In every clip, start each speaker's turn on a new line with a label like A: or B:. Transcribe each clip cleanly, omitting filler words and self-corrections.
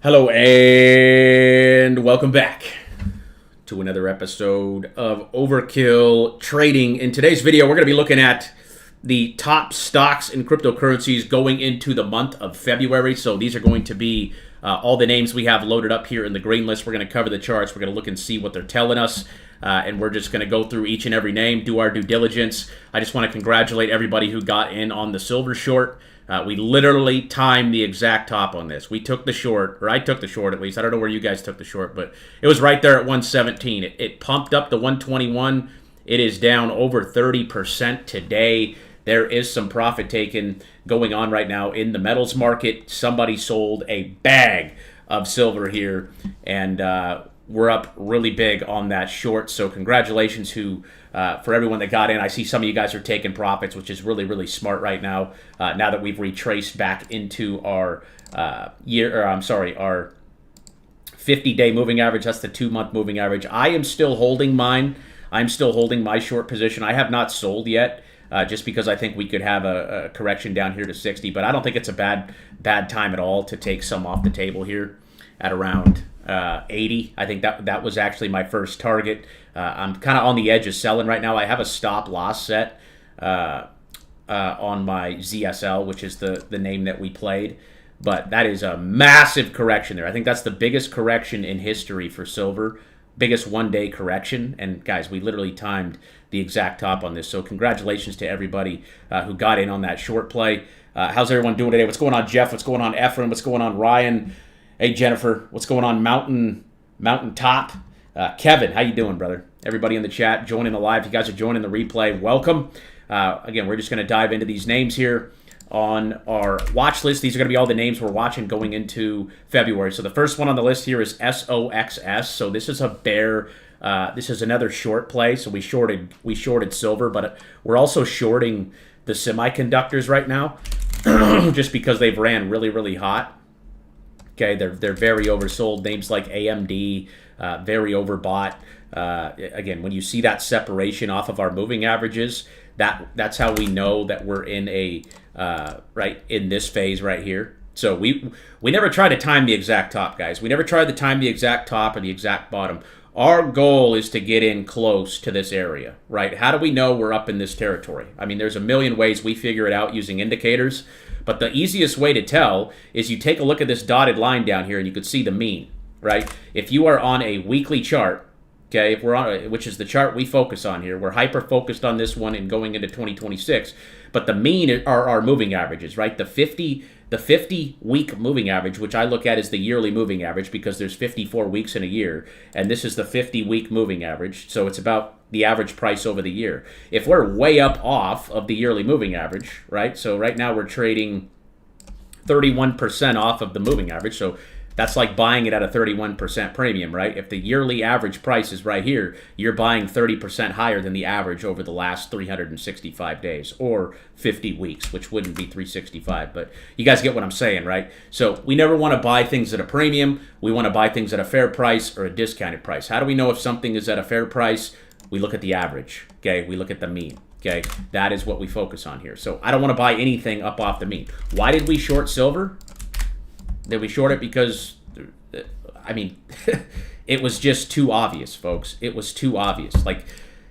A: Hello and welcome back to another episode of Overkill Trading. In today's video, we're going to be looking at the top stocks in cryptocurrencies going into the month of February. So these are going to be all the names we have loaded up here in the green list. We're going to cover the charts. We're going to look and see what they're telling us. And we're just going to go through each and every name, do our due diligence. I just want to congratulate everybody who got in on the silver short. We literally timed the exact top on this. We took the short, or I took the short at least. I don't know where you guys took the short, but it was right there at 117. It pumped up to 121. It is down over 30% today. There is some profit taken going on right now in the metals market. Somebody sold a bag of silver here, and we're up really big on that short. So congratulations for everyone that got in. I see some of you guys are taking profits, which is really, really smart right now. Now that we've retraced back into our our 50-day moving average. That's the 2-month moving average. I am still holding mine. I'm still holding my short position. I have not sold yet, just because I think we could have a correction down here to 60. But I don't think it's a bad time at all to take some off the table here at around 80. I think that was actually my first target. I'm kind of on the edge of selling right now. I have a stop loss set on my ZSL, which is the name that we played. But that is a massive correction there. I think that's the biggest correction in history for silver. Biggest one-day correction. And guys, we literally timed the exact top on this. So congratulations to everybody who got in on that short play. How's everyone doing today? What's going on, Jeff? What's going on, Efren? What's going on, Ryan? Hey, Jennifer. What's going on, Mountain Top? Kevin, how you doing, brother? Everybody in the chat joining the live. If you guys are joining the replay, welcome. Again, we're just going to dive into these names here on our watch list. These are going to be all the names we're watching going into February. So the first one on the list here is SOXS. So this is a bear. This is another short play. So we shorted silver, but we're also shorting the semiconductors right now, just because they've ran really, really hot. Okay, they're very oversold. Names like AMD, very overbought. Again, when you see that separation off of our moving averages, that's how we know that we're in in this phase right here. So we never try to time the exact top, guys. We never try to time the exact top or the exact bottom. Our goal is to get in close to this area, right? How do we know we're up in this territory? I mean, there's a million ways we figure it out using indicators, but the easiest way to tell is you take a look at this dotted line down here and you could see the mean, right? If you are on a weekly chart, okay, if we're on, which is the chart we focus on here, we're hyper focused on this one and going into 2026, but the mean are our moving averages, right? The 50-week moving average, which I look at as the yearly moving average because there's 54 weeks in a year, and this is the 50-week moving average, so it's about the average price over the year. If we're way up off of the yearly moving average, right? So right now we're trading 31% off of the moving average, so that's like buying it at a 31% premium, right? If the yearly average price is right here, you're buying 30% higher than the average over the last 365 days or 50 weeks, which wouldn't be 365. But you guys get what I'm saying, right? So we never want to buy things at a premium. We want to buy things at a fair price or a discounted price. How do we know if something is at a fair price? We look at the average, okay? We look at the mean, okay? That is what we focus on here. So I don't want to buy anything up off the mean. Why did we short silver? Did we short it because, I mean, it was just too obvious, folks. It was too obvious. Like,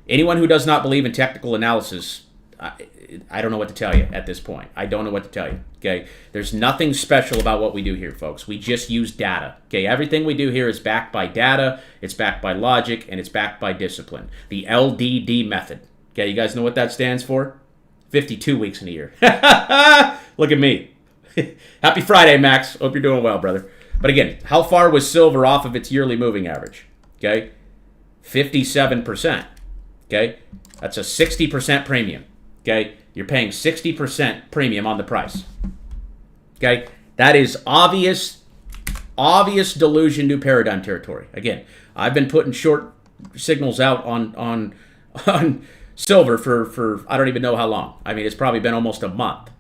A: anyone who does not believe in technical analysis, I don't know what to tell you at this point. I don't know what to tell you, okay? There's nothing special about what we do here, folks. We just use data, okay? Everything we do here is backed by data, it's backed by logic, and it's backed by discipline. The LDD method, okay? You guys know what that stands for? 52 weeks in a year. Look at me. Happy Friday, Max. Hope you're doing well, brother. But again, how far was silver off of its yearly moving average? Okay, 57%. Okay, that's a 60% premium. Okay, you're paying 60% premium on the price. Okay, that is obvious delusion to paradigm territory. Again, I've been putting short signals out on silver for I don't even know how long. I mean, it's probably been almost a month.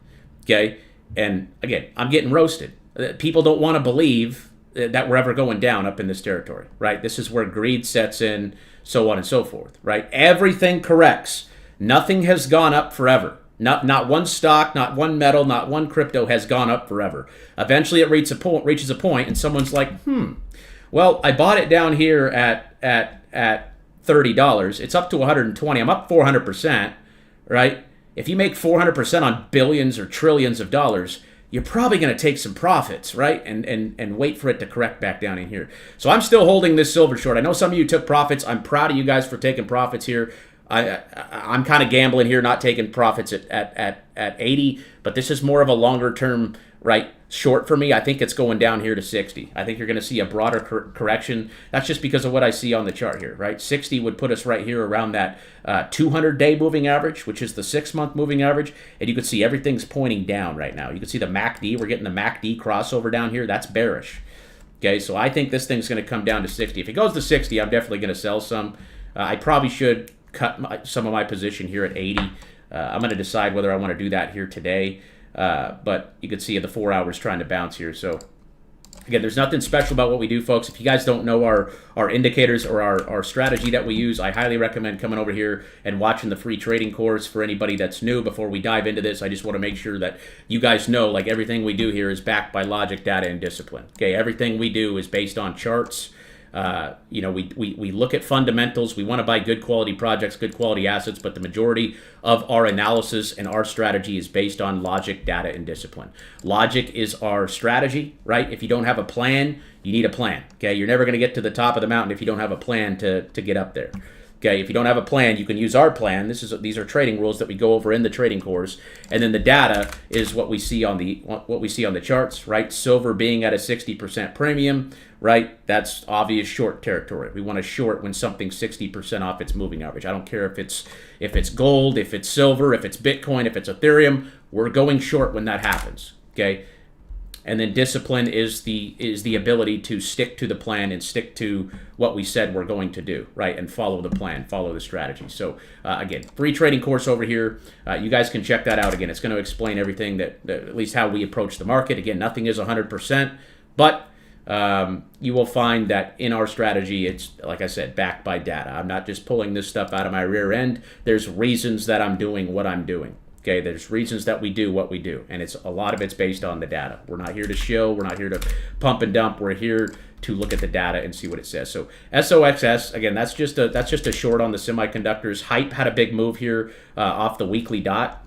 A: Okay. And again, I'm getting roasted. People don't want to believe that we're ever going down up in this territory, right? This is where greed sets in, so on and so forth, right? Everything corrects. Nothing has gone up forever, Not one stock, not one metal, not one crypto has gone up forever. Eventually, it reaches a point, and someone's like, well, I bought it down here at $30. It's up to 120. I'm up 400%, right? If you make 400% on billions or trillions of dollars, you're probably going to take some profits, right? And wait for it to correct back down in here. So I'm still holding this silver short. I know some of you took profits. I'm proud of you guys for taking profits here. I'm kind of gambling here, not taking profits at 80, but this is more of a longer term, right, short for me. I think it's going down here to 60. I think you're going to see a broader correction. That's just because of what I see on the chart here, right? 60 would put us right here around that 200-day moving average, which is the 6-month moving average, and you can see everything's pointing down right now. You can see the MACD. We're getting the MACD crossover down here. That's bearish. Okay, so I think this thing's going to come down to 60. If it goes to 60, I'm definitely going to sell some. I probably should cut some of my position here at 80. I'm going to decide whether I want to do that here today. But you can see the 4 hours trying to bounce here. So again, there's nothing special about what we do, folks. If you guys don't know our indicators or our strategy that we use, I highly recommend coming over here and watching the free trading course for anybody that's new. Before we dive into this, I just want to make sure that you guys know, like, everything we do here is backed by logic, data, and discipline. Okay, everything we do is based on charts. We look at fundamentals. We want to buy good quality projects, good quality assets, but the majority of our analysis and our strategy is based on logic, data, and discipline. Logic is our strategy, right? If you don't have a plan, you need a plan. Okay, you're never going to get to the top of the mountain if you don't have a plan to get up there. Okay, if you don't have a plan, you can use our plan. These are trading rules that we go over in the trading course, and then the data is what we see on the charts, right? Silver being at a 60% premium, right? That's obvious short territory. We want to short when something's 60% off its moving average. I don't care if it's gold, if it's silver, if it's Bitcoin, if it's Ethereum. We're going short when that happens. Okay. And then discipline is the ability to stick to the plan and stick to what we said we're going to do, right? And follow the plan, follow the strategy. So again, free trading course over here. You guys can check that out. Again, it's going to explain everything that at least how we approach the market. Again, nothing is 100%, but you will find that in our strategy, it's, like I said, backed by data. I'm not just pulling this stuff out of my rear end. There's reasons that I'm doing what I'm doing. Okay, there's reasons that we do what we do, and a lot of it's based on the data. We're not here to show. We're not here to pump and dump. We're here to look at the data and see what it says. So SOXS, again, that's just a short on the semiconductors. Hype had a big move here off the weekly dot.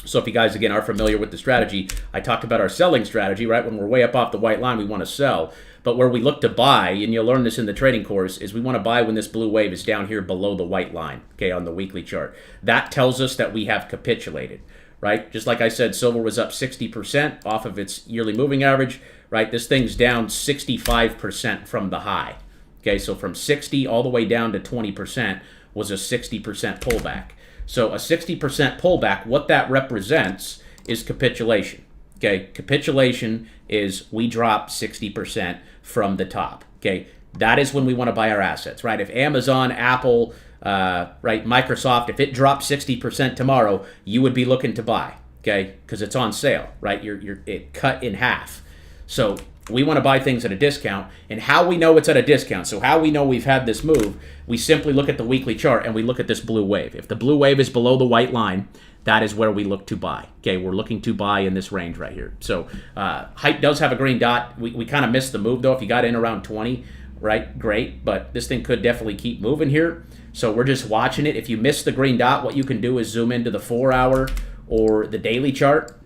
A: So if you guys, again, are familiar with the strategy, I talked about our selling strategy, right? When we're way up off the white line, we want to sell. But where we look to buy, and you'll learn this in the trading course, is we want to buy when this blue wave is down here below the white line, okay, on the weekly chart. That tells us that we have capitulated, right? Just like I said, silver was up 60% off of its yearly moving average, right? This thing's down 65% from the high, okay? So from 60 all the way down to 20% was a 60% pullback. So a 60% pullback, what that represents is capitulation. Okay, capitulation is we drop 60% from the top. Okay, that is when we want to buy our assets, right? If Amazon, Apple, right, Microsoft, if it drops 60% tomorrow, you would be looking to buy, okay, because it's on sale, right? It cut in half. So we want to buy things at a discount, and how we know it's at a discount, so how we know we've had this move, we simply look at the weekly chart and we look at this blue wave. If the blue wave is below the white line, that is where we look to buy. Okay, we're looking to buy in this range right here. So Hype does have a green dot. We kind of missed the move, though. If you got in around 20, right, great. But this thing could definitely keep moving here. So we're just watching it. If you miss the green dot, what you can do is zoom into the 4-hour or the daily chart,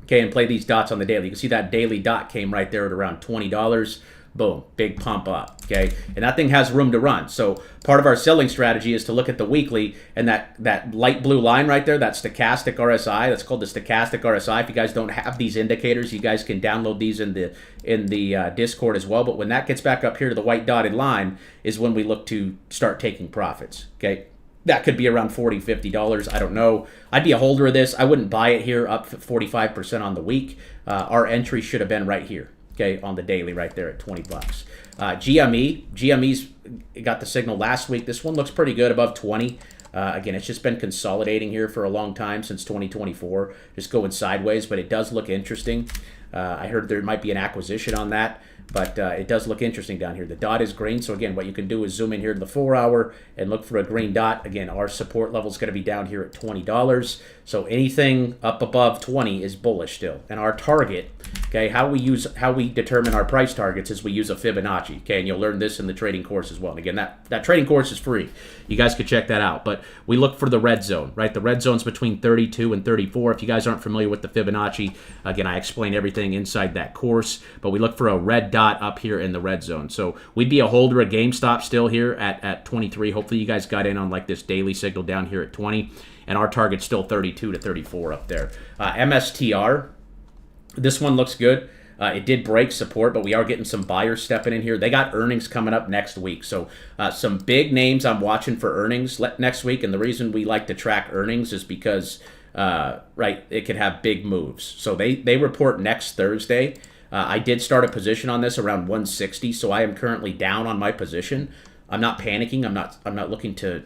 A: okay, and play these dots on the daily. You can see that daily dot came right there at around $20. Boom, big pump up, okay? And that thing has room to run. So part of our selling strategy is to look at the weekly, and that light blue line right there, that stochastic RSI, that's called the stochastic RSI. If you guys don't have these indicators, you guys can download these in the Discord as well. But when that gets back up here to the white dotted line is when we look to start taking profits, okay? That could be around $40, $50. I don't know. I'd be a holder of this. I wouldn't buy it here up 45% on the week. Our entry should have been right here. Okay, on the daily right there at $20. GME's got the signal last week. This one looks pretty good above 20. Again, it's just been consolidating here for a long time since 2024, just going sideways, but it does look interesting. I heard there might be an acquisition on that, But it does look interesting down here. The dot is green. So again, what you can do is zoom in here to the 4 hour and look for a green dot. Again, our support level is going to be down here at $20. So anything up above 20 is bullish still. And our target, okay, how we determine our price targets is we use a Fibonacci. Okay, and you'll learn this in the trading course as well. And again, that trading course is free. You guys could check that out. But we look for the red zone, right? The red zone's between 32 and 34. If you guys aren't familiar with the Fibonacci, again, I explain everything inside that course. But we look for a red dot up here in the red zone. So we'd be a holder at GameStop still here at 23. Hopefully you guys got in on like this daily signal down here at 20. And our target's still 32 to 34 up there. MSTR, this one looks good. It did break support, but we are getting some buyers stepping in here. They got earnings coming up next week. So some big names I'm watching for earnings next week. And the reason we like to track earnings is because, right, it could have big moves. So they report next Thursday. I did start a position on this around 160, so I am currently down on my position. I'm not panicking. I'm not looking to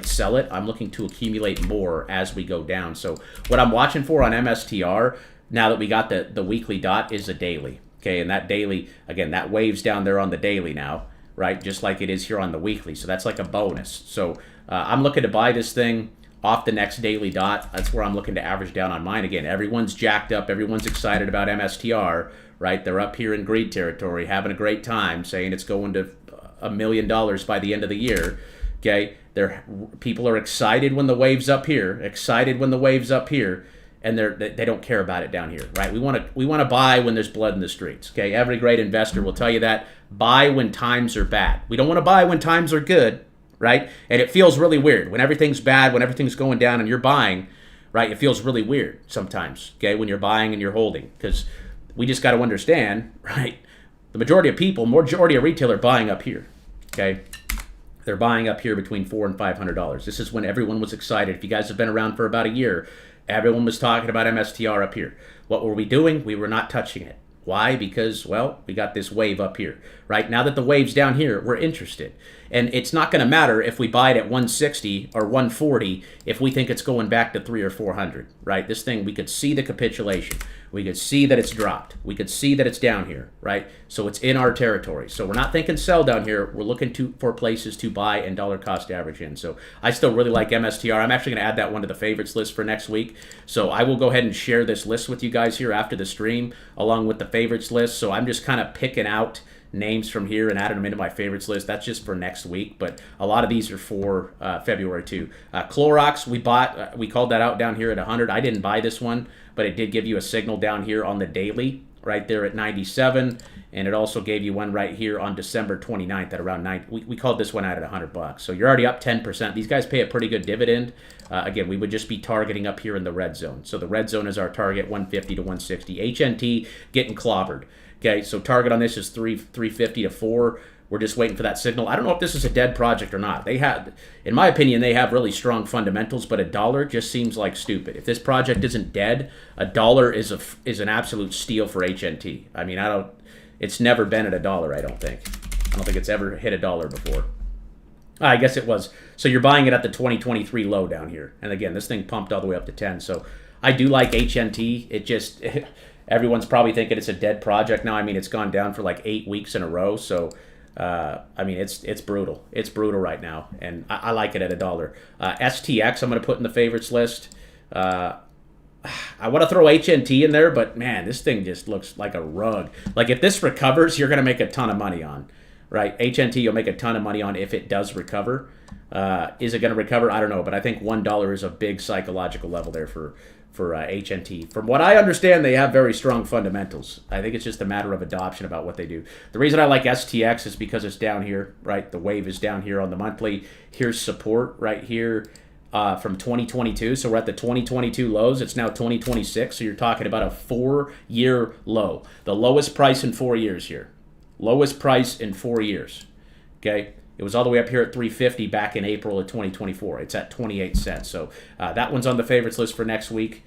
A: sell it. I'm looking to accumulate more as we go down. So what I'm watching for on MSTR, now that we got the weekly dot, is a daily. Okay, and that daily, again, that waves down there on the daily now, right? Just like it is here on the weekly. So that's like a bonus. So I'm looking to buy this thing off the next daily dot. That's where I'm looking to average down on mine. Again, everyone's jacked up. Everyone's excited about MSTR, right? They're up here in greed territory, having a great time, saying it's going to $1 million by the end of the year. Okay, people are excited when the wave's up here, and they don't care about it down here, right? We want to buy when there's blood in the streets. Okay, every great investor will tell you that. Buy when times are bad. We don't want to buy when times are good, right? And it feels really weird when everything's bad, when everything's going down, and you're buying, right? It feels really weird sometimes. Okay, when you're buying and you're holding, because we just got to understand, right? The majority of retail are buying up here. Okay. They're buying up here between $400 and $500. This is when everyone was excited. If you guys have been around for about a year, everyone was talking about MSTR up here. What were we doing? We were not touching it. Why? Because, well, we got this wave up here, right? Now that the wave's down here, we're interested. And it's not going to matter if we buy it at 160 or 140 if we think it's going back to 300 or 400, right? This thing, we could see the capitulation. We could see that it's dropped. We could see that it's down here, right? So it's in our territory. So we're not thinking sell down here. We're looking for places to buy and dollar cost average in. So I still really like MSTR. I'm actually going to add that one to the favorites list for next week. So I will go ahead and share this list with you guys here after the stream along with the favorites list. So I'm just kind of picking out names from here and adding them into my favorites list. That's just for next week, but a lot of these are for February too. Clorox, we called that out down here at 100. I didn't buy this one, but it did give you a signal down here on the daily right there at 97, and it also gave you one right here on December 29th at around 9. We called this one out at $100. So you're already up 10%. These guys pay a pretty good dividend. Again, we would just be targeting up here in the red zone. So the red zone is our target, 150 to 160. HNT getting clobbered. Okay, so target on this is 350 to 4. We're just waiting for that signal. I don't know if this is a dead project or not. In my opinion, they have really strong fundamentals, but $1 just seems like stupid. If this project isn't dead, $1 is an absolute steal for HNT. I mean, it's never been at $1, I don't think. I don't think it's ever hit $1 before. I guess it was. So you're buying it at the 2023 low down here. And again, this thing pumped all the way up to 10. So I do like HNT. It just... Everyone's probably thinking it's a dead project now. I mean, it's gone down for like 8 weeks in a row. So, I mean, it's brutal. It's brutal right now. And I like it at $1. STX, I'm going to put in the favorites list. I want to throw HNT in there, but man, this thing just looks like a rug. Like if this recovers, you're going to make a ton of money on, right? HNT, you'll make a ton of money on if it does recover. Is it going to recover? I don't know, but I think $1 is a big psychological level there for HNT. From what I understand, they have very strong fundamentals. I think it's just a matter of adoption about what they do. The reason I like STX is because it's down here, right? The wave is down here on the monthly. Here's support right here from 2022. So we're at the 2022 lows. It's now 2026. So you're talking about a 4-year low. The lowest price in 4 years here. Lowest price in 4 years. Okay? It was all the way up here at 350 back in April of 2024. It's at 28 cents. So that one's on the favorites list for next week.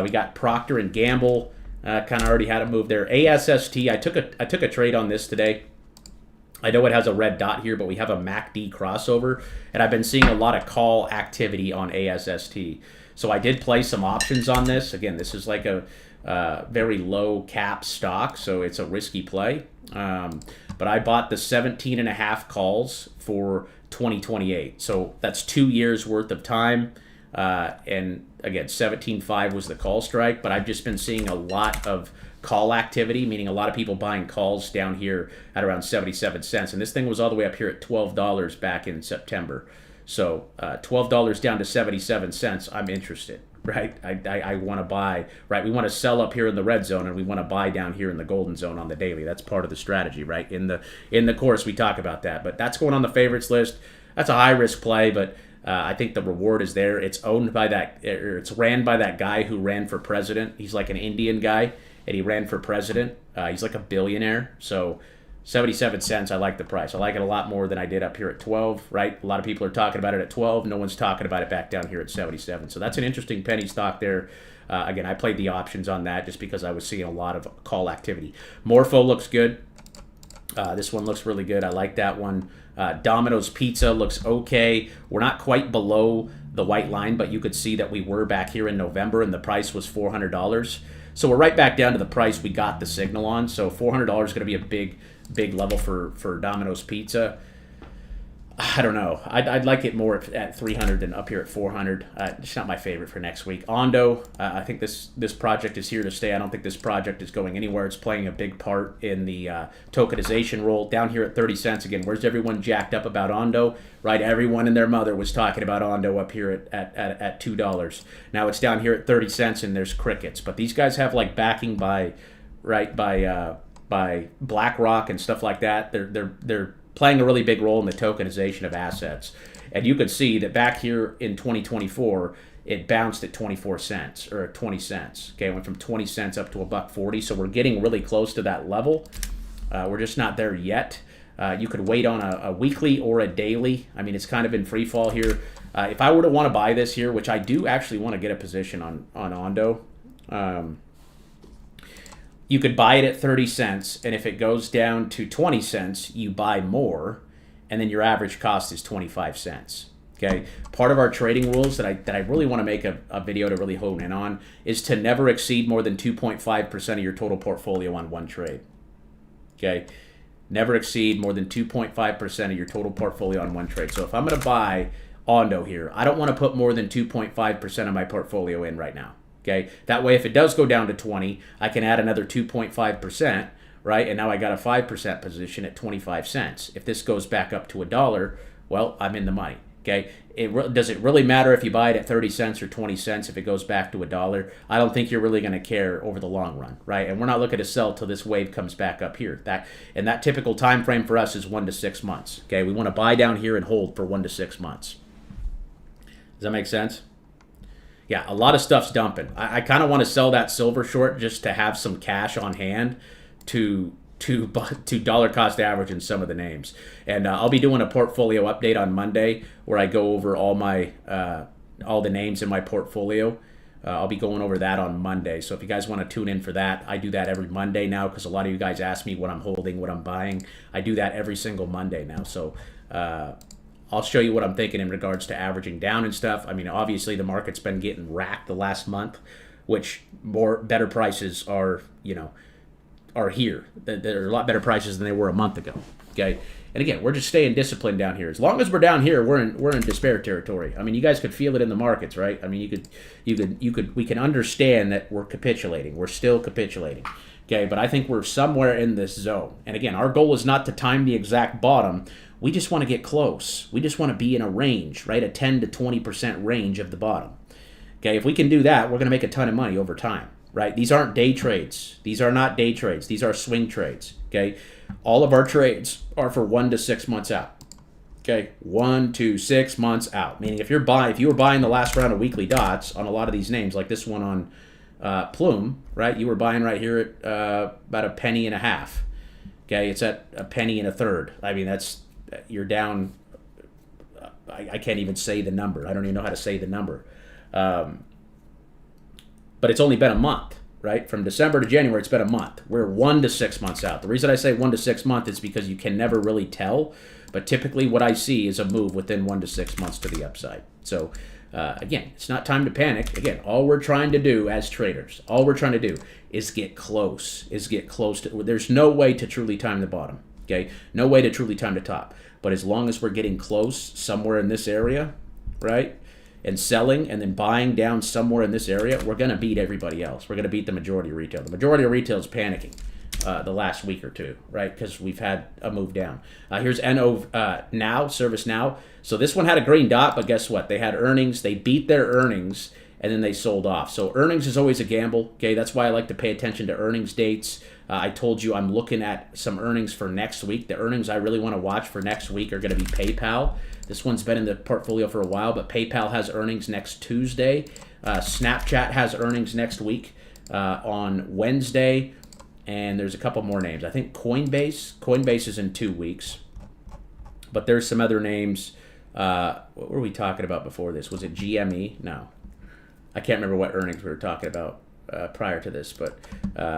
A: We got Procter and Gamble. Kind of already had a move there. ASST. I took a trade on this today. I know it has a red dot here, but we have a MACD crossover, and I've been seeing a lot of call activity on ASST. So I did play some options on this. Again, this is like a very low cap stock, so it's a risky play. But I bought the 17 and a half calls for 2028. So that's 2 years worth of time. And again, 17.5 was the call strike, but I've just been seeing a lot of call activity, meaning a lot of people buying calls down here at around 77 cents. And this thing was all the way up here at $12 back in September. So $12 down to 77 cents, I'm interested, right? I want to buy, right? We want to sell up here in the red zone, and we want to buy down here in the golden zone on the daily. That's part of the strategy, right? In the course, we talk about that. But that's going on the favorites list. That's a high-risk play, but I think the reward is there. It's owned by that, or it's ran by that guy who ran for president. He's like an Indian guy, and he ran for president. He's like a billionaire. So 77 cents, I like the price. I like it a lot more than I did up here at 12, right? A lot of people are talking about it at 12. No one's talking about it back down here at 77. So that's an interesting penny stock there. Again, I played the options on that just because I was seeing a lot of call activity. Morpho looks good. This one looks really good. I like that one. Domino's Pizza looks okay. We're not quite below the white line, but you could see that we were back here in November, and the price was $400. So we're right back down to the price we got the signal on. So $400 is going to be a big level for Domino's Pizza. I don't know. I'd like it more at 300 than up here at 400. It's not my favorite for next week. Ondo, I think this project is here to stay. I don't think this project is going anywhere. It's playing a big part in the tokenization role. Down here at 30 cents again. Where's everyone jacked up about Ondo? Right, everyone and their mother was talking about Ondo up here at $2. Now it's down here at 30 cents, and there's crickets. But these guys have like backing by BlackRock and stuff like that. They're playing a really big role in the tokenization of assets. And you could see that back here in 2024, it bounced at 24 cents or 20 cents. Okay, it went from 20 cents up to $1.40. So we're getting really close to that level. We're just not there yet. You could wait on a weekly or a daily. I mean, it's kind of in free fall here. If I were to want to buy this here, which I do actually want to get a position on Ondo, you could buy it at 30 cents, and if it goes down to 20 cents, you buy more, and then your average cost is 25 cents. Okay, part of our trading rules that I really want to make a video to really hone in on is to never exceed more than 2.5% of your total portfolio on one trade. Okay, never exceed more than 2.5% of your total portfolio on one trade. So if I'm going to buy Ondo here, I don't want to put more than 2.5% of my portfolio in right now. Okay, that way if it does go down to 20, I can add another 2.5%, right? And now I got a 5% position at 25 cents. If this goes back up to $1, well, I'm in the money. Okay, does it really matter if you buy it at 30 cents or 20 cents if it goes back to $1? I don't think you're really going to care over the long run, right? And we're not looking to sell till this wave comes back up here. That typical time frame for us is 1 to 6 months. Okay, we want to buy down here and hold for 1 to 6 months. Does that make sense? Yeah, a lot of stuff's dumping. I kind of want to sell that silver short just to have some cash on hand to dollar cost average in some of the names. And I'll be doing a portfolio update on Monday where I go over all the names in my portfolio. I'll be going over that on Monday. So if you guys want to tune in for that, I do that every Monday now because a lot of you guys ask me what I'm holding, what I'm buying. I do that every single Monday now. So I'll show you what I'm thinking in regards to averaging down and stuff. I mean, obviously the market's been getting racked the last month, which better prices are here. There are a lot better prices than they were a month ago. Okay, and again, we're just staying disciplined down here. As long as we're down here, we're in despair territory. I mean, you guys could feel it in the markets, right? I mean, we can understand that we're capitulating. We're still capitulating. Okay, but I think we're somewhere in this zone. And again, our goal is not to time the exact bottom. We just want to get close. We just want to be in a range, right? A 10 to 20% range of the bottom. Okay, if we can do that, we're going to make a ton of money over time, right? These aren't day trades. These are not day trades. These are swing trades, okay? All of our trades are for 1 to 6 months out, okay? 1 to 6 months out, meaning if you were buying the last round of weekly dots on a lot of these names, like this one on Plume, right? You were buying right here at about a penny and a half, okay? It's at a penny and a third. I mean, you're down. I can't even say the number. I don't even know how to say the number. But it's only been a month, right? From December to January, it's been a month. We're 1 to 6 months out. The reason I say 1 to 6 months is because you can never really tell. But typically what I see is a move within 1 to 6 months to the upside. So Again, it's not time to panic. Again, all we're trying to do as traders, all we're trying to do is get close. There's no way to truly time the bottom. Okay, no way to truly time the top. But as long as we're getting close somewhere in this area, right, and selling and then buying down somewhere in this area, we're going to beat everybody else. We're going to beat the majority of retail. The majority of retail is panicking the last week or two, right, because we've had a move down. Here's Service Now. So this one had a green dot, but guess what? They had earnings. They beat their earnings, and then they sold off. So earnings is always a gamble. Okay, that's why I like to pay attention to earnings dates. I told you I'm looking at some earnings for next week. The earnings I really want to watch for next week are going to be PayPal. This one's been in the portfolio for a while, but PayPal has earnings next Tuesday. Snapchat has earnings next week on Wednesday. And there's a couple more names. I think Coinbase is in 2 weeks. But there's some other names. What were we talking about before this? Was it GME? No. I can't remember what earnings we were talking about prior to this. But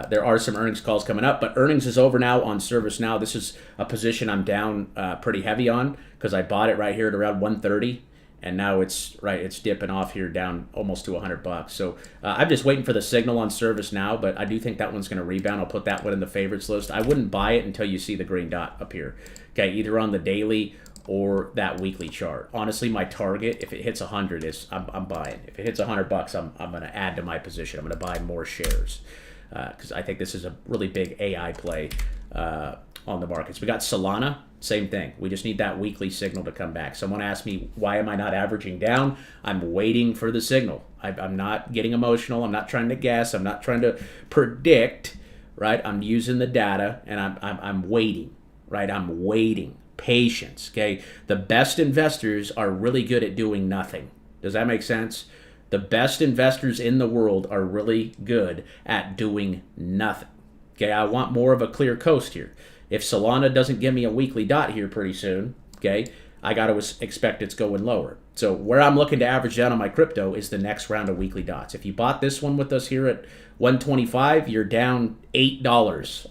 A: there are some earnings calls coming up. But earnings is over now on Service Now. This is a position I'm down pretty heavy on because I bought it right here at around 130. And now it's dipping off here down almost to $100. So I'm just waiting for the signal on Service Now, but I do think that one's going to rebound. I'll put that one in the favorites list. I wouldn't buy it until you see the green dot appear. Okay, either on the daily or that weekly chart. Honestly, my target, if it hits 100, is I'm buying. If it hits $100, I'm going to add to my position. I'm going to buy more shares because I think this is a really big AI play on the markets. We got Solana. Same thing. We just need that weekly signal to come back. Someone asked me, why am I not averaging down? I'm waiting for the signal. I'm not getting emotional. I'm not trying to guess. I'm not trying to predict, right? I'm using the data, and I'm waiting, right? I'm waiting. Patience, okay? The best investors are really good at doing nothing. Does that make sense? The best investors in the world are really good at doing nothing. Okay, I want more of a clear coast here. If Solana doesn't give me a weekly dot here pretty soon, okay, I got to expect it's going lower. So where I'm looking to average down on my crypto is the next round of weekly dots. If you bought this one with us here at 125, you're down $8.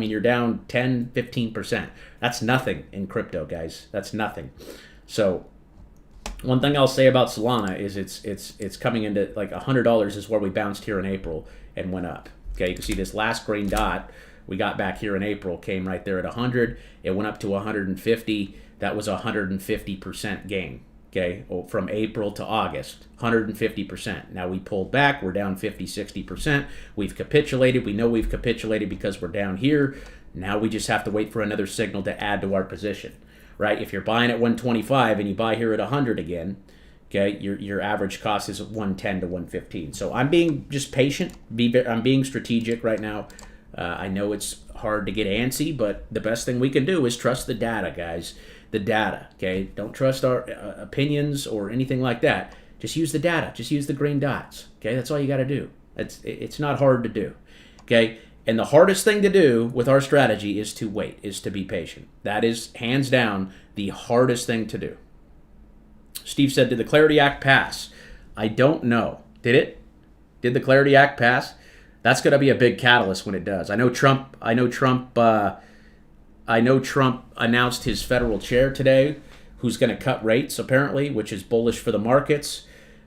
A: You're down 10, 15%. That's nothing in crypto, guys. That's nothing. So one thing I'll say about Solana is it's coming into like $100 is where we bounced here in April and went up. Okay, you can see this last green dot we got back here in April came right there at 100. It went up to 150. That was a 150% gain. Okay, from April to August, 150%. Now we pulled back. We're down 50, 60%. We've capitulated. We know we've capitulated because we're down here. Now we just have to wait for another signal to add to our position, right? If you're buying at 125 and you buy here at 100 again, okay, your average cost is 110 to 115. So I'm being just patient. I'm being strategic right now. I know it's hard to get antsy, but the best thing we can do is trust the data, guys. The data, okay? Don't trust our opinions or anything like that. Just use the data. Just use the green dots, okay? That's all you got to do. It's not hard to do, okay? And the hardest thing to do with our strategy is to wait, is to be patient. That is, hands down, the hardest thing to do. Steve said, did the Clarity Act pass? I don't know. Did it? Did the Clarity Act pass? That's going to be a big catalyst when it does. I know Trump announced his federal chair today, who's going to cut rates apparently, which is bullish for the markets.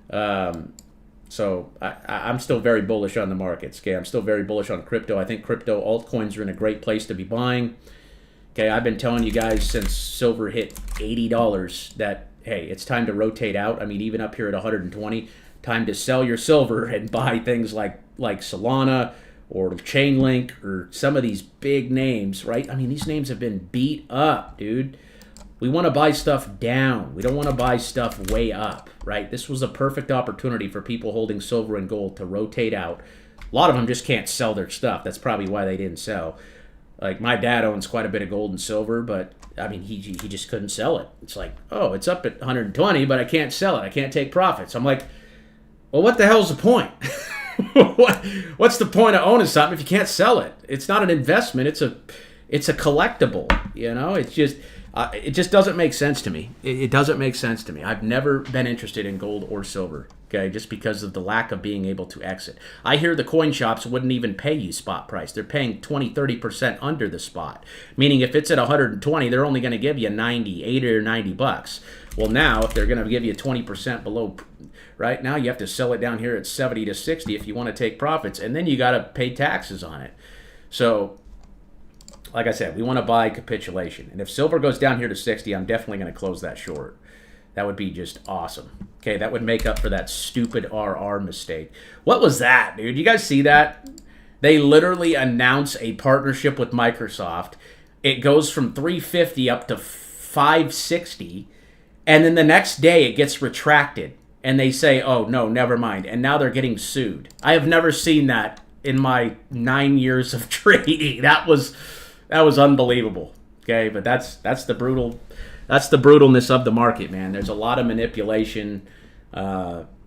A: So I'm still very bullish on the markets. Okay, I'm still very bullish on crypto. I think crypto altcoins are in a great place to be buying. Okay, I've been telling you guys since silver hit $80 that hey, it's time to rotate out. I mean, even up here at 120, time to sell your silver and buy things like Solana or Chainlink or some of these big names, right? I mean, these names have been beat up, dude. We want to buy stuff down. We don't want to buy stuff way up, right? This was a perfect opportunity for people holding silver and gold to rotate out. A lot of them just can't sell their stuff. That's probably why they didn't sell. Like, my dad owns quite a bit of gold and silver, but, I mean, he just couldn't sell it. It's like, oh, it's up at 120, but I can't sell it. I can't take profits. I'm like, well, what the hell's the point? What's the point of owning something if you can't sell it? It's not an investment. It's a collectible, you know? It just doesn't make sense to me. It doesn't make sense to me. I've never been interested in gold or silver, okay, just because of the lack of being able to exit. I hear the coin shops wouldn't even pay you spot price. They're paying 20, 30% under the spot, meaning if it's at 120, they're only going to give you 80 or $90. Well, now, if they're going to give you 20% below right? Now you have to sell it down here at 70 to 60 if you want to take profits, and then you got to pay taxes on it. So, like I said, we want to buy capitulation. And if silver goes down here to 60, I'm definitely going to close that short. That would be just awesome. Okay, that would make up for that stupid RR mistake. What was that, dude? You guys see that? They literally announce a partnership with Microsoft. It goes from 350 up to 560, and then the next day it gets retracted, and they say, oh, no, never mind. And now they're getting sued. I have never seen that in my 9 years of trading. That was unbelievable. Okay, but that's the brutalness of the market, man. There's a lot of manipulation.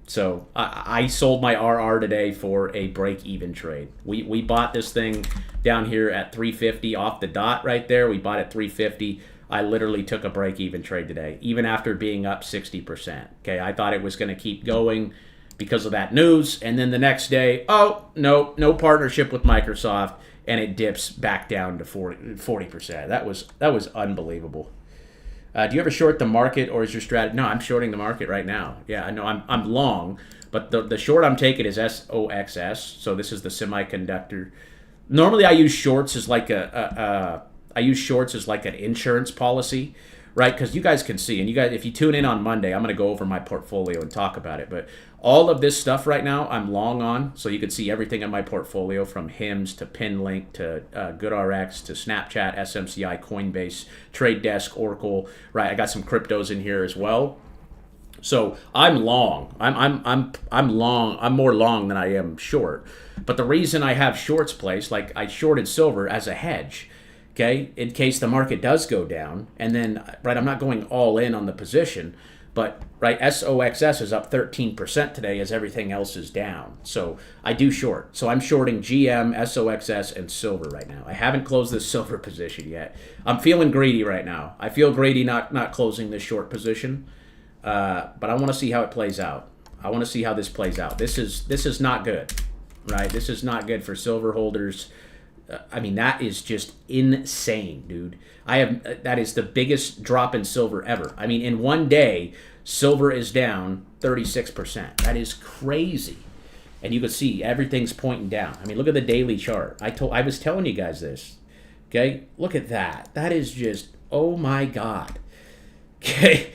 A: So I sold my RR today for a break-even trade. We bought this thing down here at 350 off the dot right there. We bought at 350. I literally took a break-even trade today, even after being up 60%. Okay, I thought it was going to keep going because of that news, and then the next day, oh, no partnership with Microsoft, and it dips back down to 40%. That was unbelievable. Do you ever short the market, or is your strategy? No, I'm shorting the market right now. Yeah, I know I'm long, but the short I'm taking is SOXS. So this is the semiconductor. Normally, I use shorts as like an insurance policy, right? Because you guys can see, and you guys, if you tune in on Monday, I'm going to go over my portfolio and talk about it. But all of this stuff right now, I'm long on, so you can see everything in my portfolio from HIMS to PinLink to GoodRx to Snapchat, SMCI, Coinbase, Trade Desk, Oracle. Right, I got some cryptos in here as well. So I'm long. I'm long. I'm more long than I am short. But the reason I have shorts placed, like I shorted silver as a hedge. Okay, in case the market does go down, and then, right, I'm not going all in on the position, but, right, SOXS is up 13% today as everything else is down. So I do short. So I'm shorting GM, SOXS, and silver right now. I haven't closed this silver position yet. I'm feeling greedy right now. I feel greedy not closing this short position, but I want to see how it plays out. I want to see how this plays out. This is not good, right? This is not good for silver holders. I mean, that is just insane, dude. That is the biggest drop in silver ever. I mean, in one day, silver is down 36%. That is crazy. And you can see everything's pointing down. I mean, look at the daily chart. I was telling you guys this. Okay? Look at that. That is just, oh my God. Okay?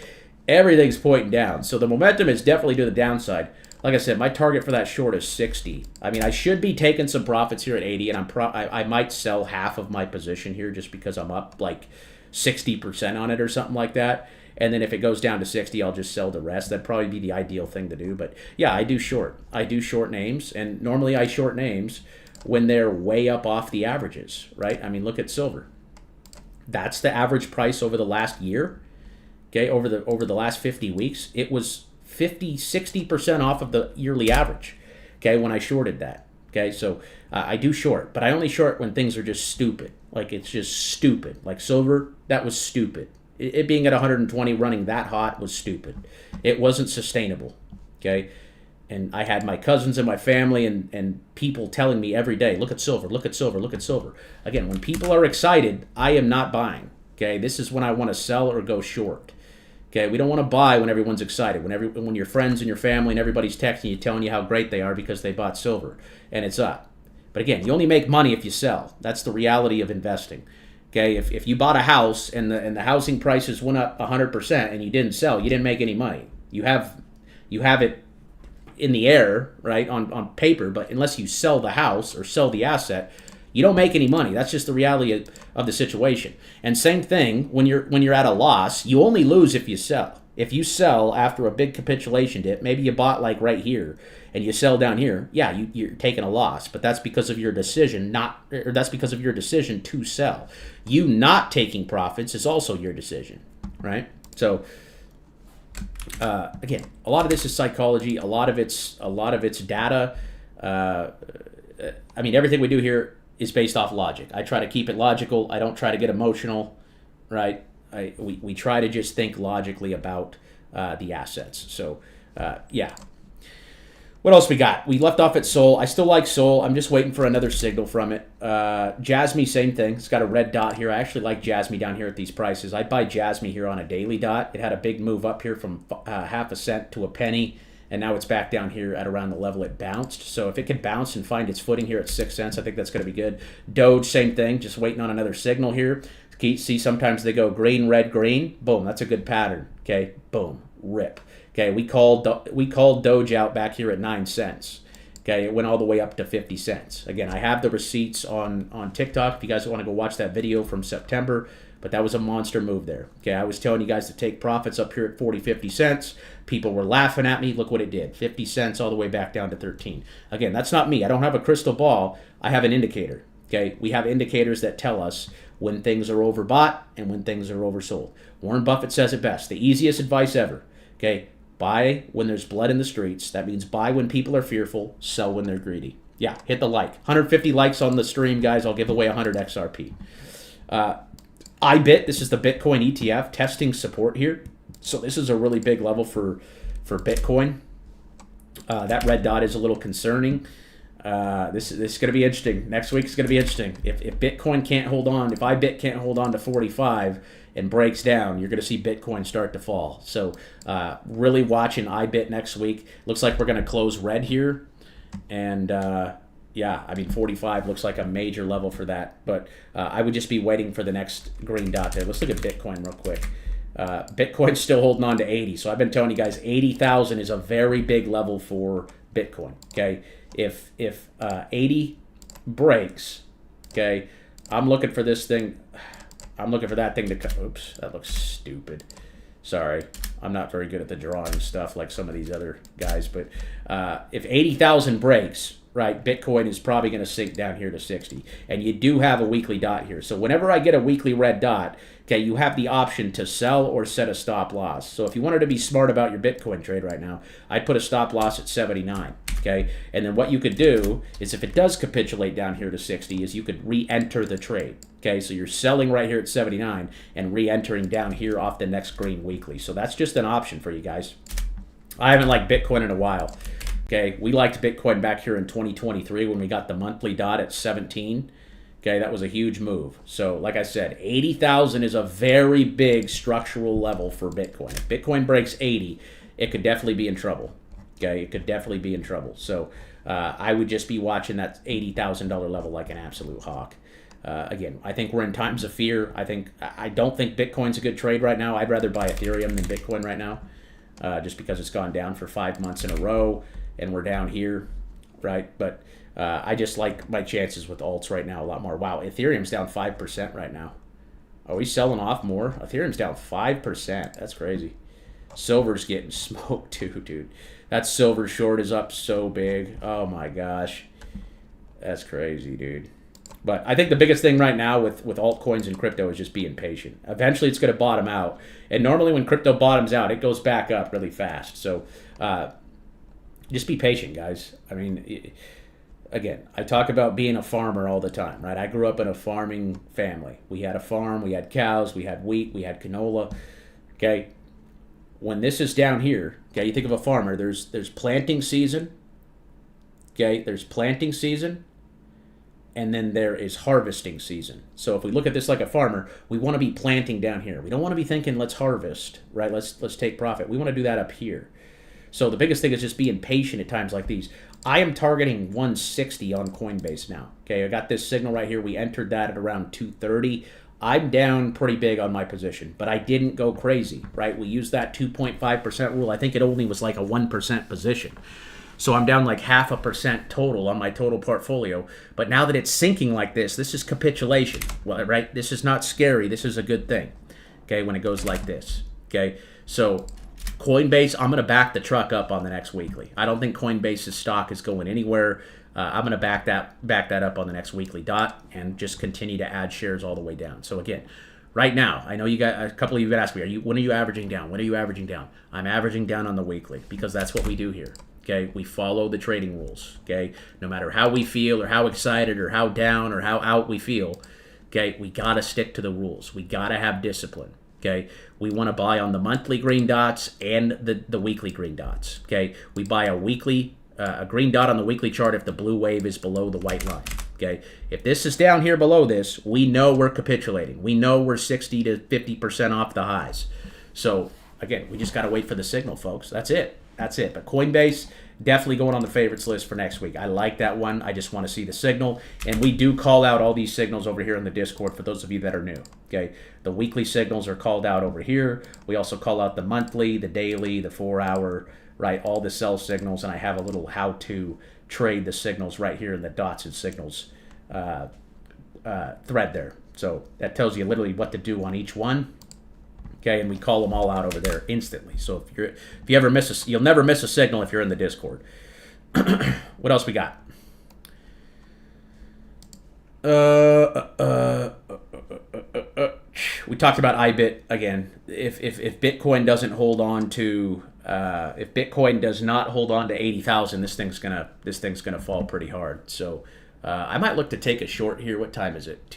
A: Everything's pointing down. So the momentum is definitely to the downside. Like I said, my target for that short is 60. I mean, I should be taking some profits here at 80, and I might sell half of my position here just because I'm up like 60% on it or something like that. And then if it goes down to 60, I'll just sell the rest. That'd probably be the ideal thing to do. But yeah, I do short. I do short names, and normally I short names when they're way up off the averages, right? I mean, look at silver. That's the average price over the last year. Okay, over the last 50 weeks, it was 60% off of the yearly average, okay, when I shorted that. Okay, so I do short, but I only short when things are just stupid. Like, it's just stupid. Like silver, that was stupid. It being at 120 running that hot was stupid. It wasn't sustainable, okay? And I had my cousins and my family and people telling me every day, look at silver, look at silver, look at silver. Again, when people are excited, I am not buying, okay? This is when I want to sell or go short. Okay, we don't want to buy when everyone's excited, when your friends and your family and everybody's texting you, telling you how great they are because they bought silver, and it's up. But again, you only make money if you sell. That's the reality of investing. Okay, if you bought a house and the housing prices went up 100% and you didn't sell, you didn't make any money. You have it in the air, right, on paper, but unless you sell the house or sell the asset, you don't make any money. That's just the reality of the situation. And same thing, when you're at a loss, you only lose if you sell. If you sell after a big capitulation dip, maybe you bought like right here, and you sell down here, yeah, you're taking a loss. But that's because of your decision that's because of your decision to sell. You not taking profits is also your decision, right? So again, a lot of this is psychology. A lot of it's data. I mean, everything we do here is based off logic. I try to keep it logical. I don't try to get emotional, right? We try to just think logically about the assets. So, yeah. What else we got? We left off at Sol. I still like Sol. I'm just waiting for another signal from it. Jasmy, same thing. It's got a red dot here. I actually like Jasmy down here at these prices. I'd buy Jasmy here on a daily dot. It had a big move up here from half a cent to a penny, and now it's back down here at around the level it bounced. So if it can bounce and find its footing here at 6 cents, I think that's going to be good. Doge, same thing, just waiting on another signal here. See, sometimes they go green, red, green. Boom, that's a good pattern. Okay, boom, rip. Okay, we called Doge out back here at 9 cents. Okay, it went all the way up to 50 cents. Again, I have the receipts on TikTok if you guys want to go watch that video from September, but that was a monster move there. Okay, I was telling you guys to take profits up here at 40, 50 cents. People were laughing at me. Look what it did. 50 cents all the way back down to 13. Again, that's not me. I don't have a crystal ball. I have an indicator. Okay, we have indicators that tell us when things are overbought and when things are oversold. Warren Buffett says it best. The easiest advice ever. Okay, buy when there's blood in the streets. That means buy when people are fearful, sell when they're greedy. Yeah, hit the like. 150 likes on the stream, guys. I'll give away 100 XRP. IBIT, this is the Bitcoin ETF, testing support here. So this is a really big level for Bitcoin. That red dot is a little concerning. This is going to be interesting. Next week is going to be interesting. If Bitcoin can't hold on, if IBIT can't hold on to 45 and breaks down, you're going to see Bitcoin start to fall. So really watching IBIT next week. Looks like we're going to close red here. And yeah, I mean 45 looks like a major level for that. But I would just be waiting for the next green dot there. Let's look at Bitcoin real quick. Bitcoin's still holding on to 80. So I've been telling you guys 80,000 is a very big level for Bitcoin. Okay, if 80 breaks, okay, I'm looking for this thing. I'm looking for that thing to come. Oops, that looks stupid. Sorry, I'm not very good at the drawing stuff like some of these other guys. But if 80,000 breaks, right, Bitcoin is probably going to sink down here to 60. And you do have a weekly dot here. So whenever I get a weekly red dot, okay, you have the option to sell or set a stop loss. So if you wanted to be smart about your Bitcoin trade right now, I'd put a stop loss at 79. Okay, and then what you could do is if it does capitulate down here to 60 is you could re-enter the trade. Okay, so you're selling right here at 79 and re-entering down here off the next green weekly. So that's just an option for you guys. I haven't liked Bitcoin in a while. Okay, we liked Bitcoin back here in 2023 when we got the monthly dot at 17. Okay, that was a huge move. So like I said, 80,000 is a very big structural level for Bitcoin. If Bitcoin breaks 80, it could definitely be in trouble. Okay, it could definitely be in trouble. So I would just be watching that $80,000 level like an absolute hawk. Again, I think we're in times of fear. I don't think Bitcoin's a good trade right now. I'd rather buy Ethereum than Bitcoin right now, just because it's gone down for 5 months in a row, and we're down here, right? But I just like my chances with alts right now a lot more. Wow, Ethereum's down 5% right now. Are we selling off more? Ethereum's down 5%. That's crazy. Silver's getting smoked too, dude. That silver short is up so big. Oh my gosh. That's crazy, dude. But I think the biggest thing right now with altcoins and crypto is just being patient. Eventually it's going to bottom out. And normally when crypto bottoms out, it goes back up really fast. So just be patient, guys. I mean, again, I talk about being a farmer all the time, right? I grew up in a farming family. We had a farm, we had cows, we had wheat, we had canola. Okay? When this is down here, okay, you think of a farmer, there's planting season, okay, there's planting season, and then there is harvesting season. So if we look at this like a farmer, we want to be planting down here. We don't want to be thinking, let's harvest, right? Let's take profit. We want to do that up here. So the biggest thing is just being patient at times like these. I am targeting 160 on Coinbase now. Okay, I got this signal right here. We entered that at around 230. I'm down pretty big on my position, but I didn't go crazy, right? We used that 2.5% rule. I think it only was like a 1% position. So I'm down like 0.5% total on my total portfolio. But now that it's sinking like this is capitulation, well, right? This is not scary. This is a good thing, okay, when it goes like this, okay? So Coinbase, I'm going to back the truck up on the next weekly. I don't think Coinbase's stock is going anywhere. I'm going to back that up on the next weekly dot and just continue to add shares all the way down. So again, right now, I know you got a couple of you have asked me, when are you averaging down? When are you averaging down? I'm averaging down on the weekly because that's what we do here. Okay, we follow the trading rules. Okay, no matter how we feel or how excited or how down or how out we feel, okay, we got to stick to the rules. We got to have discipline. Okay, we want to buy on the monthly green dots and the weekly green dots. Okay, we buy a green dot on the weekly chart if the blue wave is below the white line. Okay, if this is down here below this, we know we're capitulating. We know we're 60 to 50% off the highs. So again, we just got to wait for the signal, folks. That's it. That's it. But Coinbase, definitely going on the favorites list for next week. I like that one. I just want to see the signal. And we do call out all these signals over here in the Discord for those of you that are new. Okay, the weekly signals are called out over here. We also call out the monthly, the daily, the 4-hour, right? All the sell signals. And I have a little how to trade the signals right here in the dots and signals thread there. So that tells you literally what to do on each one. Okay, and we call them all out over there instantly. So if you ever miss you'll never miss a signal if you're in the Discord. What else we got? We talked about IBIT again. If Bitcoin doesn't hold on to if Bitcoin does not hold on to 80,000, this thing's gonna fall pretty hard. So I might look to take a short here. What time is it?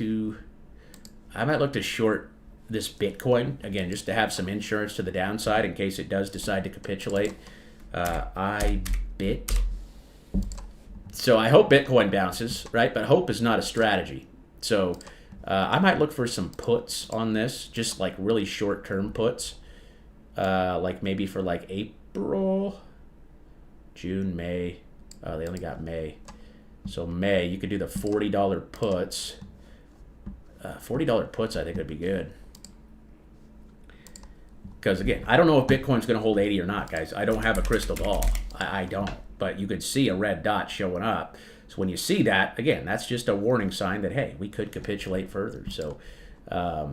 A: I might look to short this Bitcoin again, just to have some insurance to the downside in case it does decide to capitulate. IBIT. So I hope Bitcoin bounces, right? But hope is not a strategy. So I might look for some puts on this, just like really short-term puts, like maybe for like April, June, May. They only got May. So May, you could do the $40 puts. $40 puts, I think would be good. Because, again, I don't know if Bitcoin's going to hold 80 or not, guys. I don't have a crystal ball. I don't. But you could see a red dot showing up. So when you see that, again, that's just a warning sign that, hey, we could capitulate further. So, I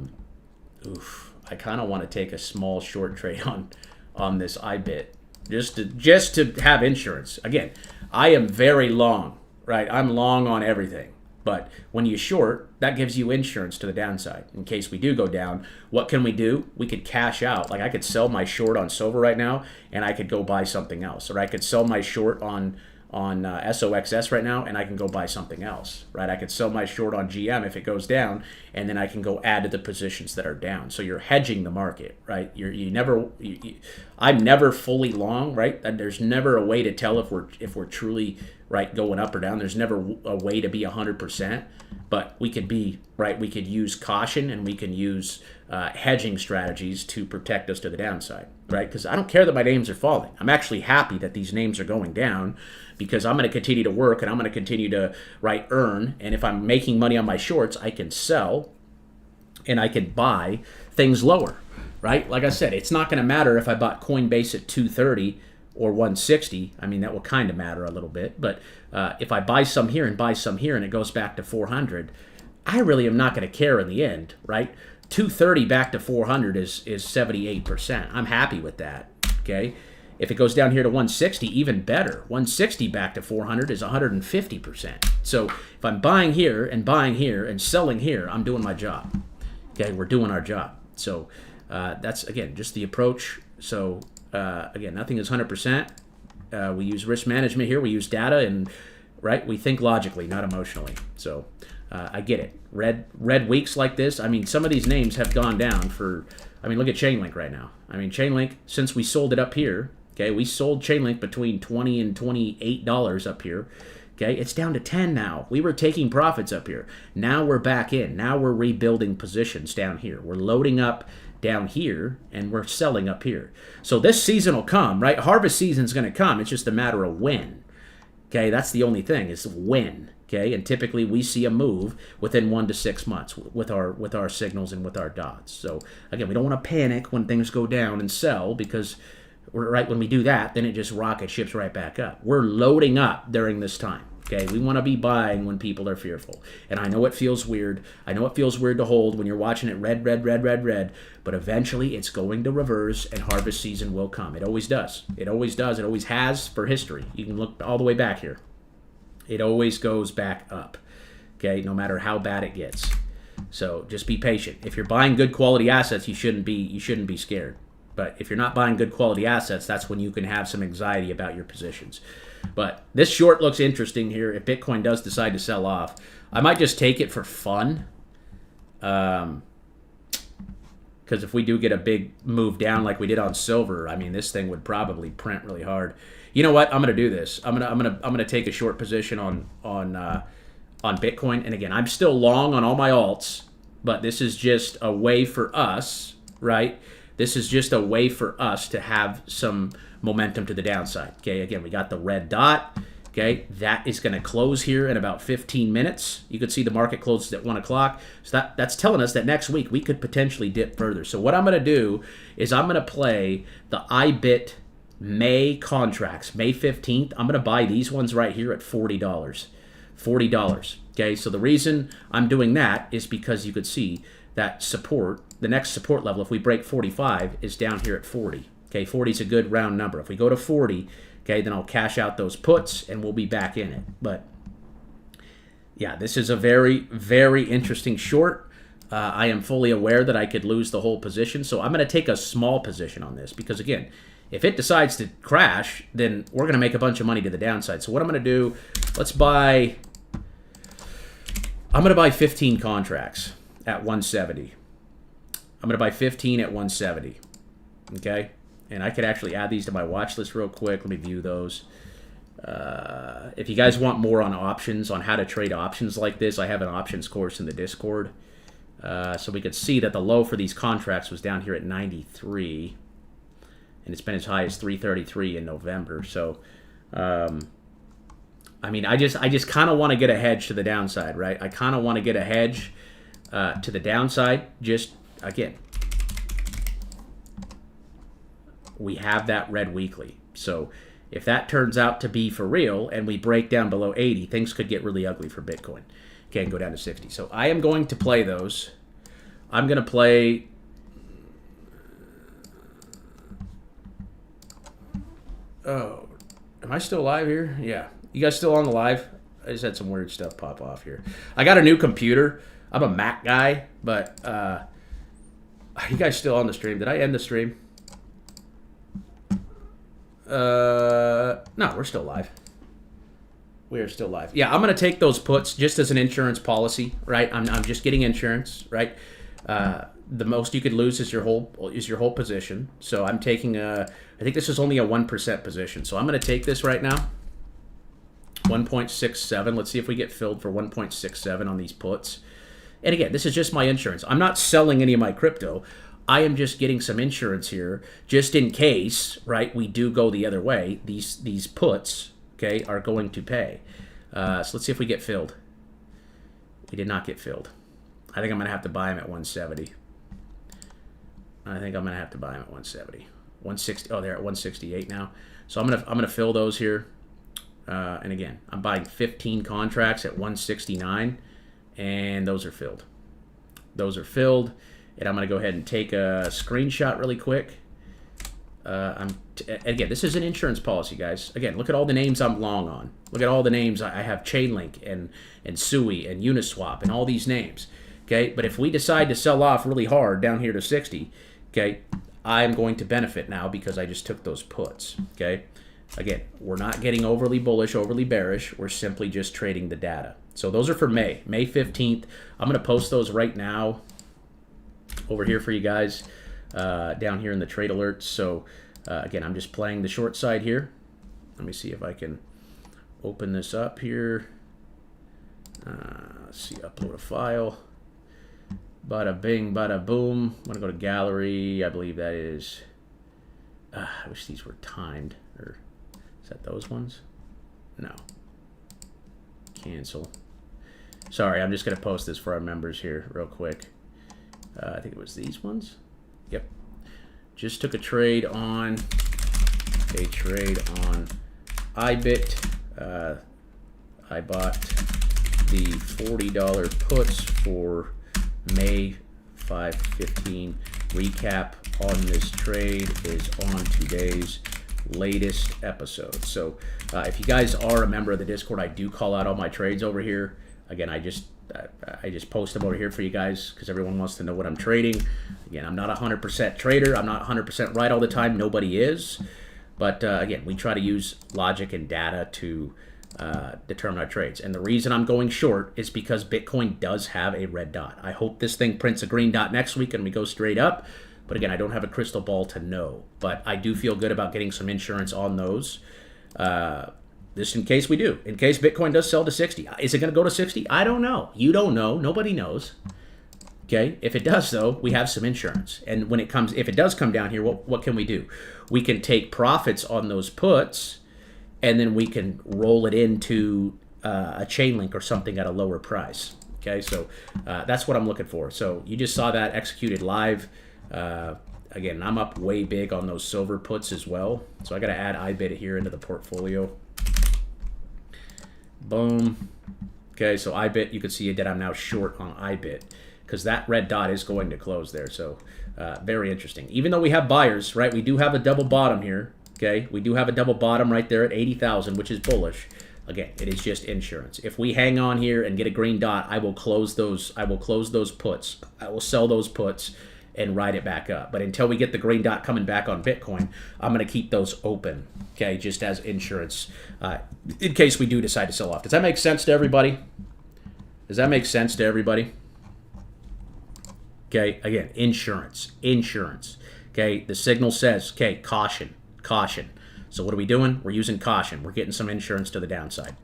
A: kind of want to take a small short trade on this IBIT just to have insurance. Again, I am very long, right? I'm long on everything. But when you short, that gives you insurance to the downside. In case we do go down, what can we do? We could cash out. Like I could sell my short on silver right now, and I could go buy something else. Or I could sell my short on SOXS right now, and I can go buy something else, right? I could sell my short on GM if it goes down, and then I can go add to the positions that are down. So you're hedging the market, right? I'm never fully long, right? And there's never a way to tell if we're truly right going up or down. There's never a way to be 100%, but we could be right. We could use caution, and we can use hedging strategies to protect us to the downside, right? Because I don't care that my names are falling. I'm actually happy that these names are going down, because I'm going to continue to work, and I'm going to continue to earn. And if I'm making money on my shorts, I can sell and I can buy things lower, right? Like I said, it's not going to matter if I bought Coinbase at 230 or 160. I mean, that will kind of matter a little bit. But if I buy some here and buy some here and it goes back to 400, I really am not going to care in the end, right? 230 back to 400 is 78%. I'm happy with that, okay? If it goes down here to 160, even better. 160 back to 400 is 150%. So if I'm buying here and selling here, I'm doing my job. Okay, we're doing our job. So that's, again, just the approach. So, again, nothing is 100%. We use risk management here. We use data, and, right, we think logically, not emotionally. So I get it. Red weeks like this, I mean, some of these names have gone down for, I mean, look at Chainlink right now. I mean, Chainlink, since we sold it up here, okay, we sold Chainlink between $20 and $28 up here. Okay, it's down to 10 now. We were taking profits up here. Now we're back in. Now we're rebuilding positions down here. We're loading up down here, and we're selling up here. So this season will come, right? Harvest season's going to come. It's just a matter of when. Okay, that's the only thing, is when. Okay, and typically we see a move within 1 to 6 months with our signals and with our dots. So again, we don't want to panic when things go down and sell, because right when we do that, then it just rocket ships right back up. We're loading up during this time. Okay, we want to be buying when people are fearful. And I know it feels weird. I know it feels weird to hold when you're watching it red, but eventually it's going to reverse and harvest season will come. It always does. It always does. It always has for history. You can look all the way back here. It always goes back up. Okay, no matter how bad it gets. So just be patient. If you're buying good quality assets, you shouldn't be scared. But if you're not buying good quality assets, that's when you can have some anxiety about your positions. But this short looks interesting here. If Bitcoin does decide to sell off, I might just take it for fun. Because if we do get a big move down like we did on silver, I mean, this thing would probably print really hard. You know what? I'm going to do this. I'm going to take a short position on Bitcoin. And again, I'm still long on all my alts, but this is just a way for us, right? This is just a way for us to have some momentum to the downside. Okay, again, we got the red dot. Okay, that is going to close here in about 15 minutes. You could see the market closes at 1 o'clock. So that's telling us that next week we could potentially dip further. So what I'm going to do is I'm going to play the IBIT May contracts, May 15th. I'm going to buy these ones right here at $40. $40. Okay, so the reason I'm doing that is because you could see that support, the next support level, if we break 45, is down here at 40. Okay, 40 is a good round number. If we go to 40, okay, then I'll cash out those puts and we'll be back in it. But yeah, this is a very, very interesting short. I am fully aware that I could lose the whole position, so I'm going to take a small position on this because, again, if it decides to crash, then we're going to make a bunch of money to the downside. So what I'm going to do, I'm going to buy 15 contracts at 170. I'm going to buy 15 at 170. Okay? And I could actually add these to my watch list real quick. Let me view those. If you guys want more on options, on how to trade options like this, I have an options course in the Discord. So we could see that the low for these contracts was down here at 93. And it's been as high as 333 in November. So, I mean, I just kind of want to get a hedge to the downside, right? I kind of want to get a hedge to the downside. Just, again, we have that red weekly. So if that turns out to be for real and we break down below 80, things could get really ugly for Bitcoin. Okay, and go down to 60. So I am going to play those. I'm going to play... Oh, am I still live here? Yeah. You guys still on the live? I just had some weird stuff pop off here. I got a new computer. I'm a Mac guy, but are you guys still on the stream? Did I end the stream? No, we're still live. We are still live. Yeah, I'm going to take those puts just as an insurance policy, right? I'm just getting insurance, right? The most you could lose is your whole position. So I'm taking I think this is only a 1% position. So I'm going to take this right now. 1.67. Let's see if we get filled for 1.67 on these puts. And again, this is just my insurance. I'm not selling any of my crypto. I am just getting some insurance here just in case, right, we do go the other way. These puts, okay, are going to pay. So let's see if we get filled. We did not get filled. I think I'm going to have to buy them at 170. I think I'm going to have to buy them at 170. 160. Oh, they're at 168 now. So I'm going to fill those here. And again, I'm buying 15 contracts at 169, and those are filled. Those are filled, and I'm going to go ahead and take a screenshot really quick. Again, this is an insurance policy, guys. Again, look at all the names I'm long on. Look at all the names. I have Chainlink and Sui and Uniswap and all these names. Okay, but if we decide to sell off really hard down here to 60, okay, I'm going to benefit now because I just took those puts. Okay. Again, we're not getting overly bullish, overly bearish. We're simply just trading the data. So those are for May 15th. I'm going to post those right now over here for you guys down here in the trade alerts. So again, I'm just playing the short side here. Let me see if I can open this up here. Let's see, upload a file. Bada bing, bada boom. I'm going to go to gallery. I believe that is... I wish these were timed. Or is that those ones? No. Cancel. Sorry, I'm just going to post this for our members here real quick. I think it was these ones. Yep. Just took a trade on IBIT. I bought the $40 puts for May 5/15. Recap on this trade is on today's latest episode. So if you guys are a member of the Discord, I do call out all my trades over here. Again, I just post them over here for you guys because everyone wants to know what I'm trading. Again, I'm not a 100% trader. I'm not 100% right all the time. Nobody is. But again, we try to use logic and data to determine our trades. And the reason I'm going short is because Bitcoin does have a red dot. I hope this thing prints a green dot next week and we go straight up. But again, I don't have a crystal ball to know. But I do feel good about getting some insurance on those. This in case we do. In case Bitcoin does sell to 60. Is it going to go to 60? I don't know. You don't know. Nobody knows. Okay, if it does though, we have some insurance. And when it comes, if it does come down here, what can we do? We can take profits on those puts, and then we can roll it into a chain link or something at a lower price. Okay, so that's what I'm looking for. So you just saw that executed live. Again, I'm up way big on those silver puts as well. So I got to add IBIT here into the portfolio. Boom. Okay, so IBIT, you can see that I'm now short on IBIT because that red dot is going to close there. So very interesting. Even though we have buyers, right, we do have a double bottom here. Okay, we do have a double bottom right there at 80,000, which is bullish. Again, it is just insurance. If we hang on here and get a green dot, I will close those. I will close those puts. I will sell those puts and ride it back up. But until we get the green dot coming back on Bitcoin, I'm going to keep those open. Okay, just as insurance in case we do decide to sell off. Does that make sense to everybody? Does that make sense to everybody? Okay, again, insurance. Okay, the signal says, okay, caution. So what are we doing? We're using caution. We're getting some insurance to the downside.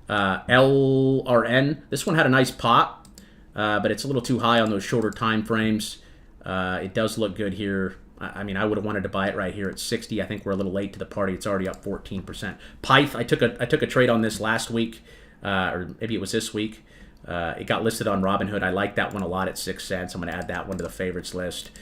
A: LRN, this one had a nice pop, but it's a little too high on those shorter time frames. It does look good here. I mean, I would have wanted to buy it right here at 60. I think we're a little late to the party. It's already up 14%. Pyth, I took a trade on this last week, or maybe it was this week. It got listed on Robinhood. I like that one a lot at 6 cents. I'm going to add that one to the favorites list.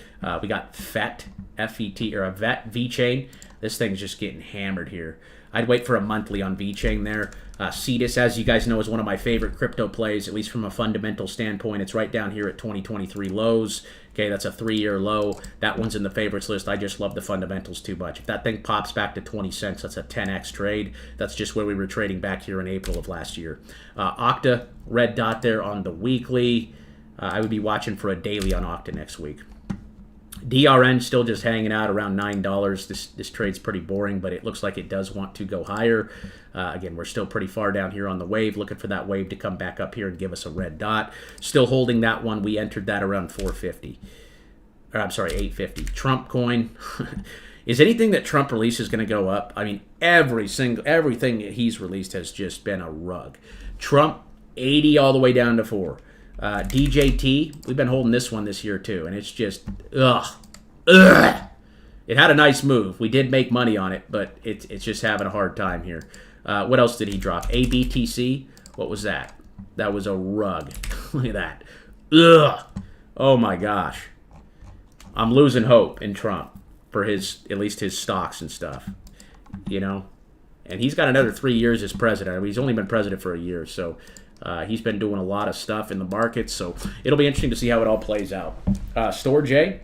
A: We got FET, F-E-T, or a VET, VeChain. This thing's just getting hammered here. I'd wait for a monthly on VeChain there. Cetus, as you guys know, is one of my favorite crypto plays, at least from a fundamental standpoint. It's right down here at 2023 lows. Okay, that's a 3-year low. That one's in the favorites list. I just love the fundamentals too much. If that thing pops back to 20 cents, that's a 10x trade. That's just where we were trading back here in April of last year. Okta, red dot there on the weekly. I would be watching for a daily on Okta next week. DRN still just hanging out around $9. This trade's pretty boring, but it looks like it does want to go higher. Again, we're still pretty far down here on the wave, looking for that wave to come back up here and give us a red dot. Still holding that one. We entered that around 450. Or, I'm sorry, 850. Trump coin. Is anything that Trump releases going to go up? I mean, everything that he's released has just been a rug. Trump, 80 all the way down to 4. DJT, we've been holding this one this year too, and it's just, ugh. It had a nice move. We did make money on it, but it's just having a hard time here. What else did he drop? ABTC, what was that? That was a rug. Look at that. Ugh. Oh my gosh. I'm losing hope in Trump for at least his stocks and stuff, you know? And he's got another 3 years as president. I mean, he's only been president for a year, so he's been doing a lot of stuff in the markets, so it'll be interesting to see how it all plays out. StoreJ,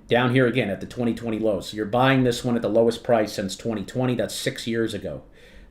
A: down here again at the 2020 low. So you're buying this one at the lowest price since 2020. That's 6 years ago.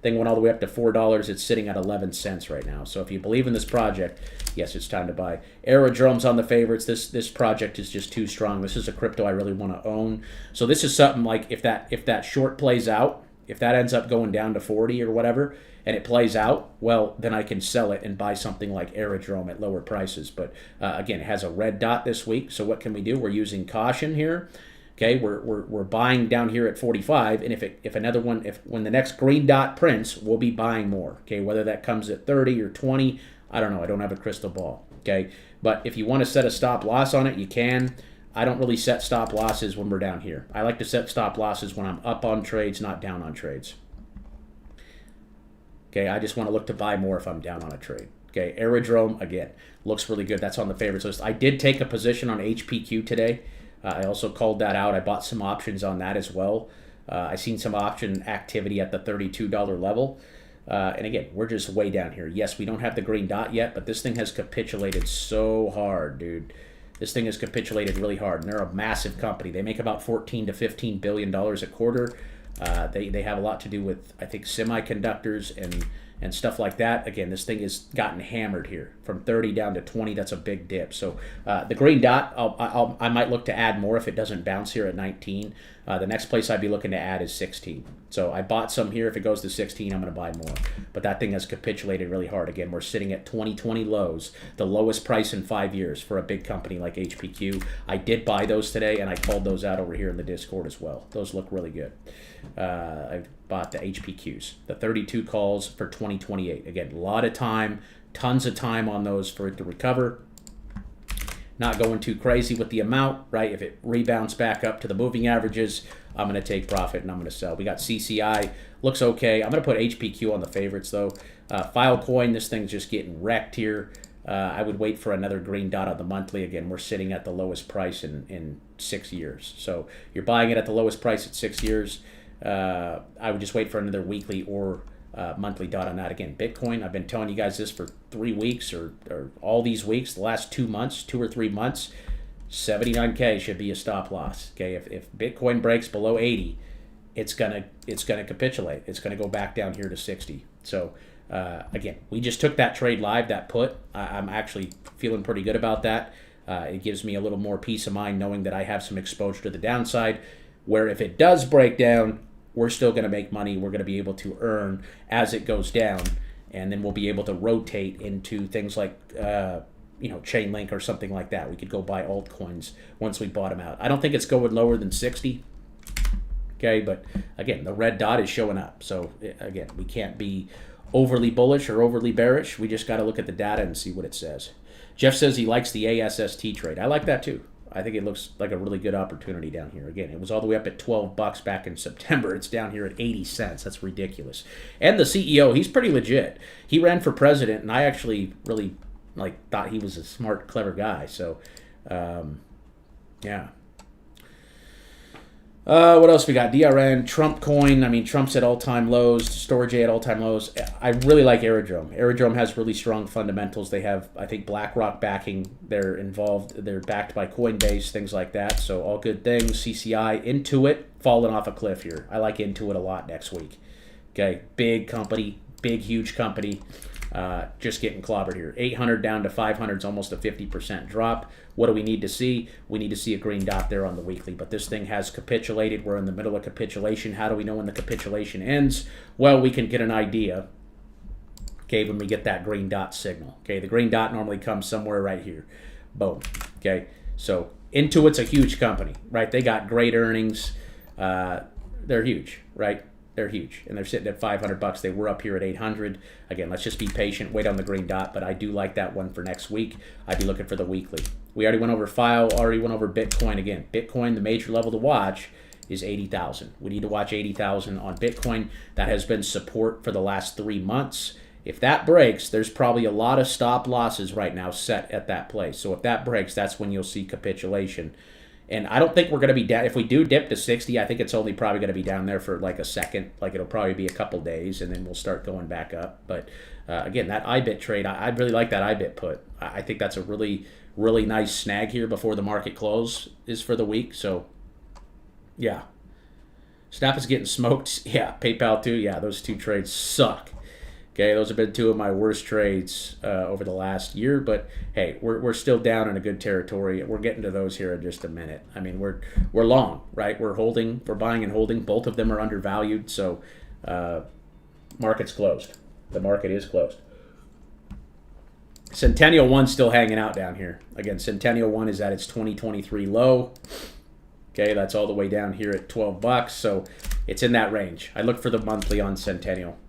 A: Thing went all the way up to $4. It's sitting at 11 cents right now. So if you believe in this project, yes, it's time to buy. Aerodrome's on the favorites. This project is just too strong. This is a crypto I really want to own. So this is something like if that short plays out, if that ends up going down to 40 or whatever, and it plays out, well, then I can sell it and buy something like Aerodrome at lower prices. But again, it has a red dot this week. So what can we do? We're using caution here. Okay, we're buying down here at 45, and when the next green dot prints, we'll be buying more. Okay, whether that comes at 30 or 20, I don't know. I don't have a crystal ball. Okay, but if you want to set a stop loss on it, you can. I don't really set stop losses when we're down here. I like to set stop losses when I'm up on trades, not down on trades. Okay, I just want to look to buy more if I'm down on a trade. Okay, Aerodrome, again, looks really good. That's on the favorites list. I did take a position on HPQ today. I also called that out. I bought some options on that as well. I seen some option activity at the $32 level. And again, we're just way down here. Yes, we don't have the green dot yet, but this thing has capitulated so hard, dude. This thing has capitulated really hard, and they're a massive company. They make about $14 to $15 billion a quarter. They have a lot to do with, I think, semiconductors and stuff like that. Again, this thing has gotten hammered here from 30 down to 20. That's a big dip. So the green dot, I might look to add more if it doesn't bounce here at 19. The next place I'd be looking to add is 16. So I bought some here. If it goes to 16, I'm going to buy more. But that thing has capitulated really hard. Again, we're sitting at 2020 lows, the lowest price in 5 years for a big company like HPQ. I did buy those today, and I called those out over here in the Discord as well. Those look really good. I bought the HPQs, the 32 calls for 2028. Again, a lot of time, tons of time on those for it to recover. not going too crazy with the amount, right? If it rebounds back up to the moving averages, I'm going to take profit and I'm going to sell. We got CCI, looks okay. I'm going to put HPQ on the favorites though. Filecoin, this thing's just getting wrecked here. I would wait for another green dot on the monthly. Again, we're sitting at the lowest price in 6 years. So you're buying it at the lowest price at 6 years. I would just wait for another weekly or monthly dot on that. Again, Bitcoin, I've been telling you guys this for 3 weeks or all these weeks, the last 2 months, 2 or 3 months, 79K should be a stop loss. Okay, if Bitcoin breaks below 80, it's gonna capitulate. It's gonna go back down here to 60. So again, we just took that trade live, that put. I'm actually feeling pretty good about that. It gives me a little more peace of mind knowing that I have some exposure to the downside, where if it does break down, we're still going to make money. We're going to be able to earn as it goes down, and then we'll be able to rotate into things like chain link or something like that. We could go buy altcoins once we bottom out. I don't think it's going lower than 60. Okay, but again, the red dot is showing up. So again, we can't be overly bullish or overly bearish. We just got to look at the data and see what it says. Jeff says he likes the ASST trade. I like that too. I think it looks like a really good opportunity down here. Again, it was all the way up at $12 back in September. It's down here at 80 cents. That's ridiculous. And the CEO, he's pretty legit. He ran for president, and I actually really thought he was a smart, clever guy. So, yeah. What else we got? DRN, Trump coin. I mean, Trump's at all-time lows. Storage at all-time lows. I really like Aerodrome. Aerodrome has really strong fundamentals. They have, I think, BlackRock backing. They're involved. They're backed by Coinbase, things like that. So all good things. CCI, Intuit, falling off a cliff here. I like Intuit a lot next week. Okay, big company, big, huge company. Just getting clobbered here. 800 down to 500 is almost a 50% drop. What do we need to see? We need to see a green dot there on the weekly. But this thing has capitulated. We're in the middle of capitulation. How do we know when the capitulation ends? Well, we can get an idea, okay, when we get that green dot signal. Okay, the green dot normally comes somewhere right here. Boom. Okay, so Intuit's a huge company, right? They got great earnings. They're huge, right? They're huge, and they're sitting at $500. They were up here at 800. Again, let's just be patient, wait on the green dot, but I do like that one for next week. I'd be looking for the weekly. We already went over file, already went over Bitcoin. Again, Bitcoin, the major level to watch is 80,000. We need to watch 80,000 on Bitcoin. That has been support for the last 3 months. If that breaks, there's probably a lot of stop losses right now set at that place. So if that breaks, that's when you'll see capitulation. And I don't think we're going to be down. If we do dip to 60, I think it's only probably going to be down there for like a second. Like it'll probably be a couple days, and then we'll start going back up. But again, that IBIT trade, I really like that IBIT put. I think that's a really, really nice snag here before the market close is for the week. So, yeah. Snap is getting smoked. Yeah, PayPal too. Yeah, those two trades suck. Okay, those have been two of my worst trades over the last year, but hey, we're still down in a good territory. We're getting to those here in just a minute. I mean, we're long, right? We're holding, we're buying and holding. Both of them are undervalued, so market's closed. The market is closed. Centennial 1's still hanging out down here. Again, Centennial 1 is at its 2023 low. Okay, that's all the way down here at $12, so it's in that range. I look for the monthly on Centennial.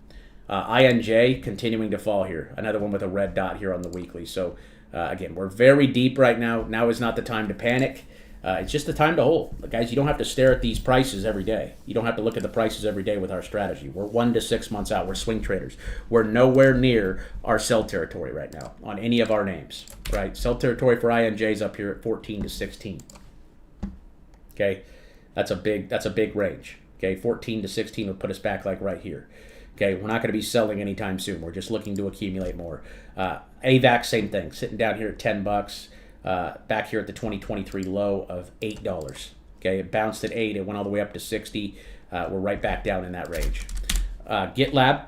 A: INJ continuing to fall here. Another one with a red dot here on the weekly. So, again, we're very deep right now. Now is not the time to panic. It's just the time to hold. Guys, you don't have to stare at these prices every day. You don't have to look at the prices every day with our strategy. We're 1 to 6 months out. We're swing traders. We're nowhere near our sell territory right now on any of our names. Right? Sell territory for INJ is up here at 14 to 16. Okay? That's a big range. Okay? 14 to 16 would put us back like right here. Okay, we're not going to be selling anytime soon. We're just looking to accumulate more. AVAX, same thing. Sitting down here at $10. Back here at the 2023 low of $8. Okay, it bounced at 8. It went all the way up to 60. We're right back down in that range. GitLab.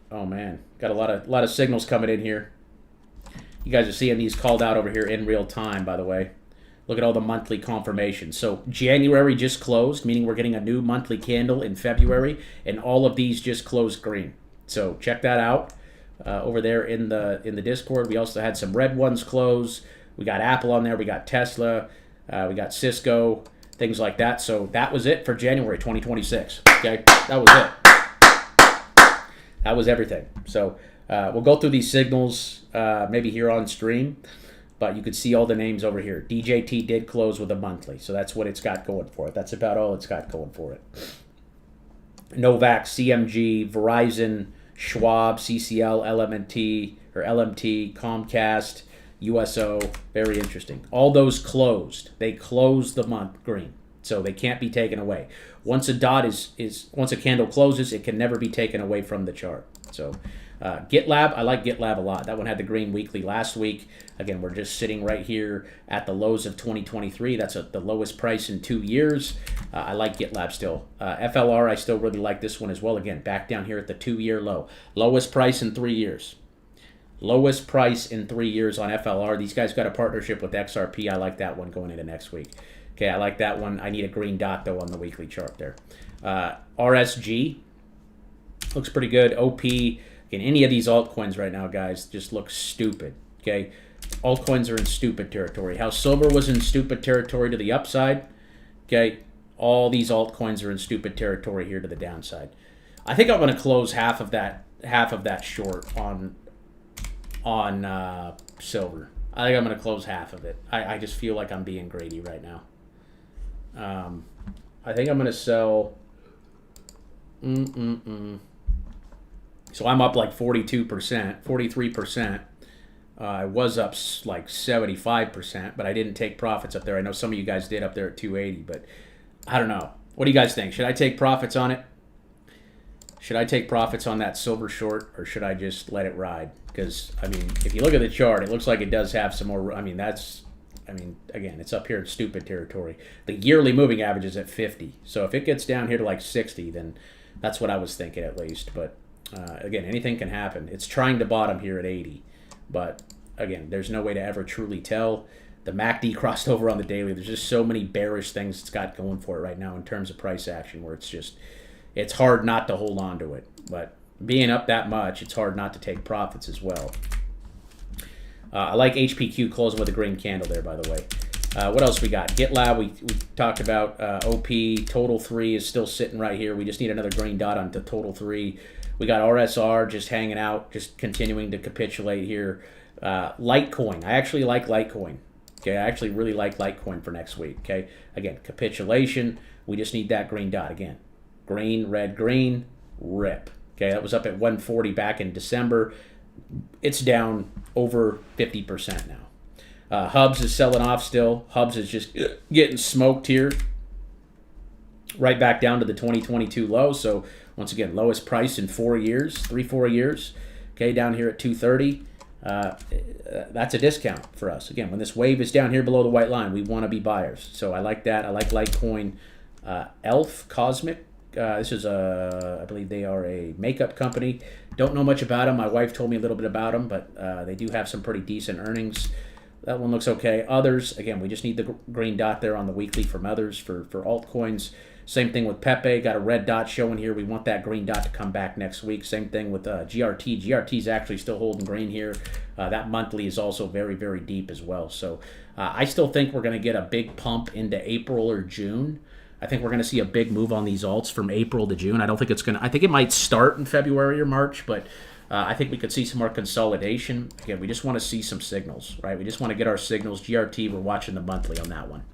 A: Oh man, got a lot of signals coming in here. You guys are seeing these called out over here in real time, by the way. Look at all the monthly confirmations. So January just closed, meaning we're getting a new monthly candle in February, and all of these just closed green. So check that out over there in the Discord. We also had some red ones close. We got Apple on there. We got Tesla. We got Cisco, things like that. So that was it for January 2026. Okay, that was it. That was everything. So we'll go through these signals maybe here on stream. But you could see all the names over here. DJT did close with a monthly, so that's what it's got going for it. That's about all it's got going for it. Novak, CMG, Verizon, Schwab, CCL, LMT, Comcast, USO. Very interesting. All those closed. They closed the month green, so they can't be taken away. Once a dot is once a candle closes, it can never be taken away from the chart. So GitLab, I like GitLab a lot. That one had the green weekly last week. Again, we're just sitting right here at the lows of 2023. That's the lowest price in 2 years. I like GitLab still. FLR, I still really like this one as well. Again, back down here at the 2-year low. Lowest price in 3 years. Lowest price in 3 years on FLR. These guys got a partnership with XRP. I like that one going into next week. Okay, I like that one. I need a green dot, though, on the weekly chart there. RSG looks pretty good. OP, again, any of these altcoins right now, guys, just look stupid. Okay, altcoins are in stupid territory. How silver was in stupid territory to the upside, okay, all these altcoins are in stupid territory here to the downside. I think I'm going to close half of that short on silver. I think I'm going to close half of it. I just feel like I'm being greedy right now. I think I'm going to sell. So I'm up like 42%, 43%. I was up like 75%, but I didn't take profits up there. I know some of you guys did up there at 280, but I don't know. What do you guys think? Should I take profits on it? Should I take profits on that silver short, or should I just let it ride? Because, I mean, if you look at the chart, it looks like it does have some more. I mean, again, it's up here in stupid territory. The yearly moving average is at 50. So if it gets down here to like 60, then that's what I was thinking at least. But again, anything can happen. It's trying to bottom here at 80. But again, there's no way to ever truly tell. The MACD crossed over on the daily. There's just so many bearish things it's got going for it right now in terms of price action, where it's hard not to hold on to it. But being up that much, it's hard not to take profits as well. I like HPQ closing with a green candle there, by the way. What else we got? GitLab, we talked about. OP, Total 3 is still sitting right here. We just need another green dot on the Total 3. We got RSR just hanging out, just continuing to capitulate here. Litecoin, I actually like Litecoin. Okay, I actually really like Litecoin for next week. Okay, again, capitulation. We just need that green dot again. Green, red, green, rip. Okay, that was up at 140 back in December. It's down over 50% now. Hubs is selling off still. Hubs is just getting smoked here. Right back down to the 2022 low. So once again, lowest price in 4 years, 3-4 years. Okay, down here at 230. That's a discount for us. Again, when this wave is down here below the white line, we want to be buyers. So I like that. I like Litecoin. Elf Cosmic. This is I believe they are a makeup company. Don't know much about them. My wife told me a little bit about them, but they do have some pretty decent earnings. That one looks okay. Others, again, we just need the green dot there on the weekly from others for altcoins. Same thing with Pepe. Got a red dot showing here. We want that green dot to come back next week. Same thing with GRT. GRT is actually still holding green here. That monthly is also very, very deep as well. So I still think we're going to get a big pump into April or June. I think we're going to see a big move on these alts from April to June. I don't think it's going to. I think it might start in February or March, but I think we could see some more consolidation. Again, we just want to see some signals, right? We just want to get our signals. GRT, we're watching the monthly on that one.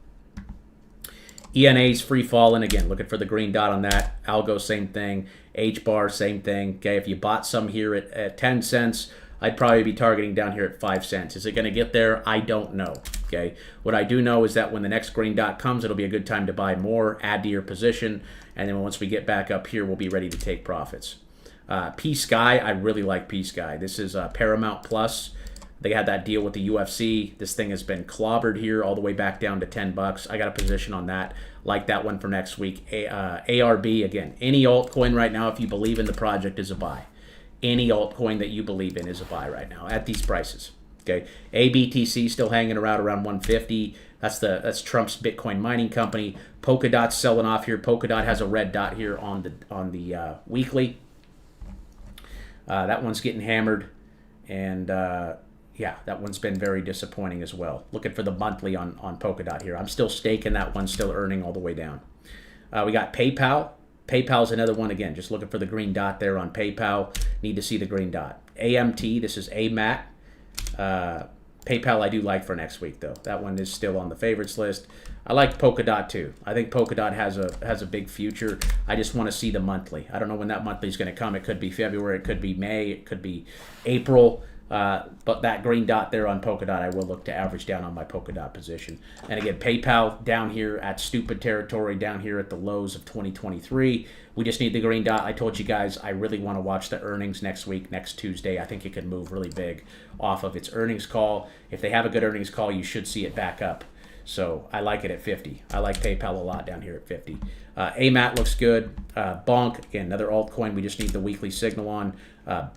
A: ENA's free falling. Again, looking for the green dot on that. Algo, same thing. HBAR, same thing. Okay, if you bought some here at 10 cents, I'd probably be targeting down here at 5 cents. Is it going to get there? I don't know. Okay. What I do know is that when the next green dot comes, it'll be a good time to buy more, add to your position, and then once we get back up here, we'll be ready to take profits. P-Sky, I really like P-Sky. This is Paramount Plus. They had that deal with the UFC. This thing has been clobbered here all the way back down to $10. I got a position on that. Like that one for next week. ARB, again, any altcoin right now, if you believe in the project, is a buy. Any altcoin that you believe in is a buy right now at these prices. Okay, ABTC still hanging around 150. That's Trump's Bitcoin mining company. Polkadot's selling off here. Polkadot has a red dot here on the weekly. That one's getting hammered, and yeah, that one's been very disappointing as well. Looking for the monthly on Polkadot here. I'm still staking that one, still earning all the way down. We got PayPal. PayPal's another one, again, just looking for the green dot there on PayPal. Need to see the green dot. AMT, this is AMAT. PayPal I do like for next week, though. That one is still on the favorites list. I like Polkadot too. I think Polkadot has a big future. I just want to see the monthly. I don't know when that monthly is going to come. It could be February, it could be May, it could be April. But that green dot there on Polkadot, I will look to average down on my Polkadot position. And again, PayPal down here at stupid territory, down here at the lows of 2023. We just need the green dot. I told you guys I really want to watch the earnings next week, next Tuesday. I think it could move really big off of its earnings call. If they have a good earnings call, you should see it back up. So I like it at 50. I like PayPal a lot down here at 50. AMAT looks good. Bonk, again, another altcoin. We just need the weekly signal on.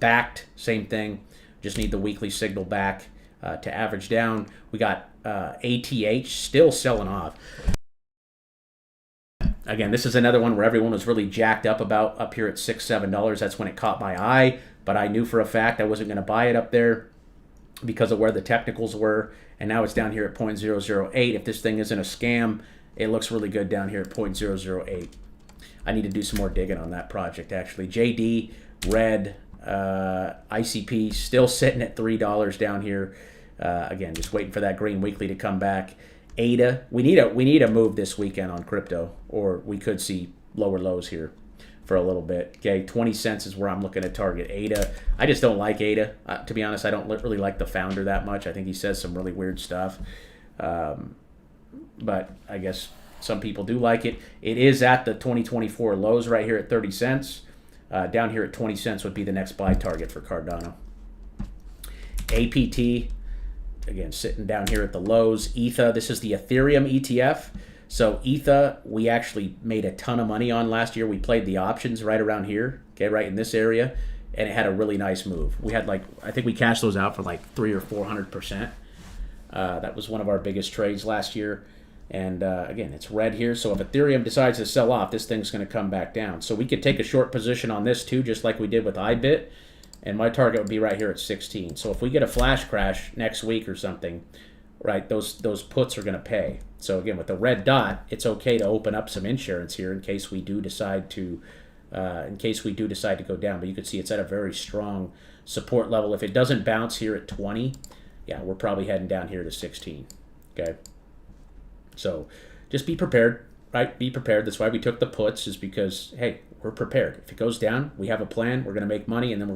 A: Backed, same thing. Just need the weekly signal back to average down. We got ATH still selling off. Again, this is another one where everyone was really jacked up about up here at $6, $7. That's when it caught my eye. But I knew for a fact I wasn't going to buy it up there because of where the technicals were. And now it's down here at 0.008. If this thing isn't a scam, it looks really good down here at 0.008. I need to do some more digging on that project, actually. JD, Red, ICP still sitting at $3 down here. Again, just waiting for that green weekly to come back. ADA, we need a move this weekend on crypto, or we could see lower lows here for a little bit. Okay, 20 cents is where I'm looking to target ADA. I just don't like ADA. To be honest, I don't really like the founder that much. I think he says some really weird stuff. But I guess some people do like it. It is at the 2024 lows right here at 30 cents. Down here at 20 cents would be the next buy target for Cardano. APT, again, sitting down here at the lows. ETHA, this is the Ethereum ETF. So ETHA, we actually made a ton of money on last year. We played the options right around here, okay, right in this area, and it had a really nice move. We had I think we cashed those out for like 300 or 400%. That was one of our biggest trades last year. And again, it's red here. So if Ethereum decides to sell off, this thing's going to come back down. So we could take a short position on this too, just like we did with iBit. And my target would be right here at 16. So if we get a flash crash next week or something, right, those puts are going to pay. So again, with the red dot, it's okay to open up some insurance here in case we do decide to go down. But you can see it's at a very strong support level. If it doesn't bounce here at 20, yeah, we're probably heading down here to 16. Okay. So just be prepared, right? Be prepared. That's why we took the puts, is because, hey, we're prepared. If it goes down, we have a plan. We're going to make money, and then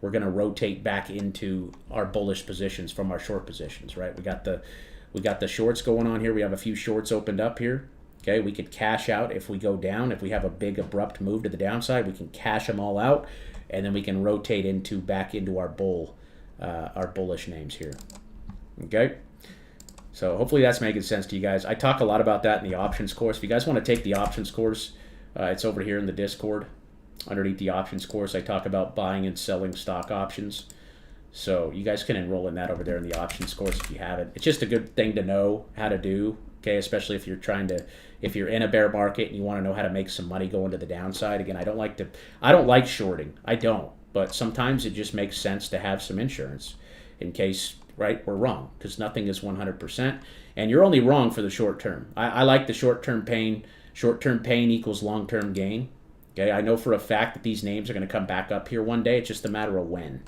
A: we're gonna rotate back into our bullish positions from our short positions, right? We got the shorts going on here. We have a few shorts opened up here. Okay, we could cash out if we go down. If we have a big abrupt move to the downside, we can cash them all out, and then we can rotate back into our bullish names here. Okay. So hopefully that's making sense to you guys. I talk a lot about that in the options course. If you guys want to take the options course, it's over here in the Discord. Underneath the options course, I talk about buying and selling stock options. So you guys can enroll in that over there in the options course if you haven't. It's just a good thing to know how to do, okay? Especially if you're in a bear market and you want to know how to make some money going to the downside. Again, I don't like shorting. I don't. But sometimes it just makes sense to have some insurance in case, right, we're wrong, because nothing is 100%, and you're only wrong for the short term. I like the short-term pain. Short-term pain equals long-term gain. Okay, I know for a fact that these names are going to come back up here one day. It's just a matter of when,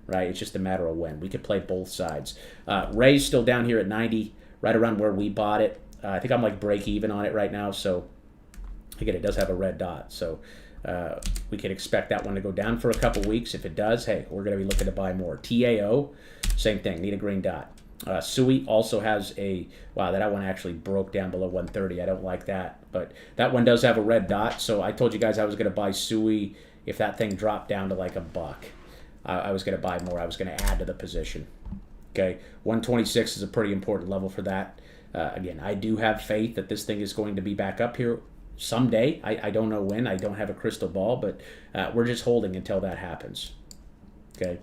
A: right? It's just a matter of when. We could play both sides. Ray's still down here at 90, right around where we bought it. I think I'm like break even on it right now, so again, it does have a red dot, so we could expect that one to go down for a couple weeks. If it does, hey, we're going to be looking to buy more. TAO, same thing, need a green dot. SUI also has that one actually broke down below 130. I don't like that, but that one does have a red dot. So I told you guys I was going to buy SUI if that thing dropped down to like $1. I was going to buy more. I was going to add to the position. Okay, 126 is a pretty important level for that. Again, I do have faith that this thing is going to be back up here someday. I don't know when. I don't have a crystal ball, but we're just holding until that happens. Okay.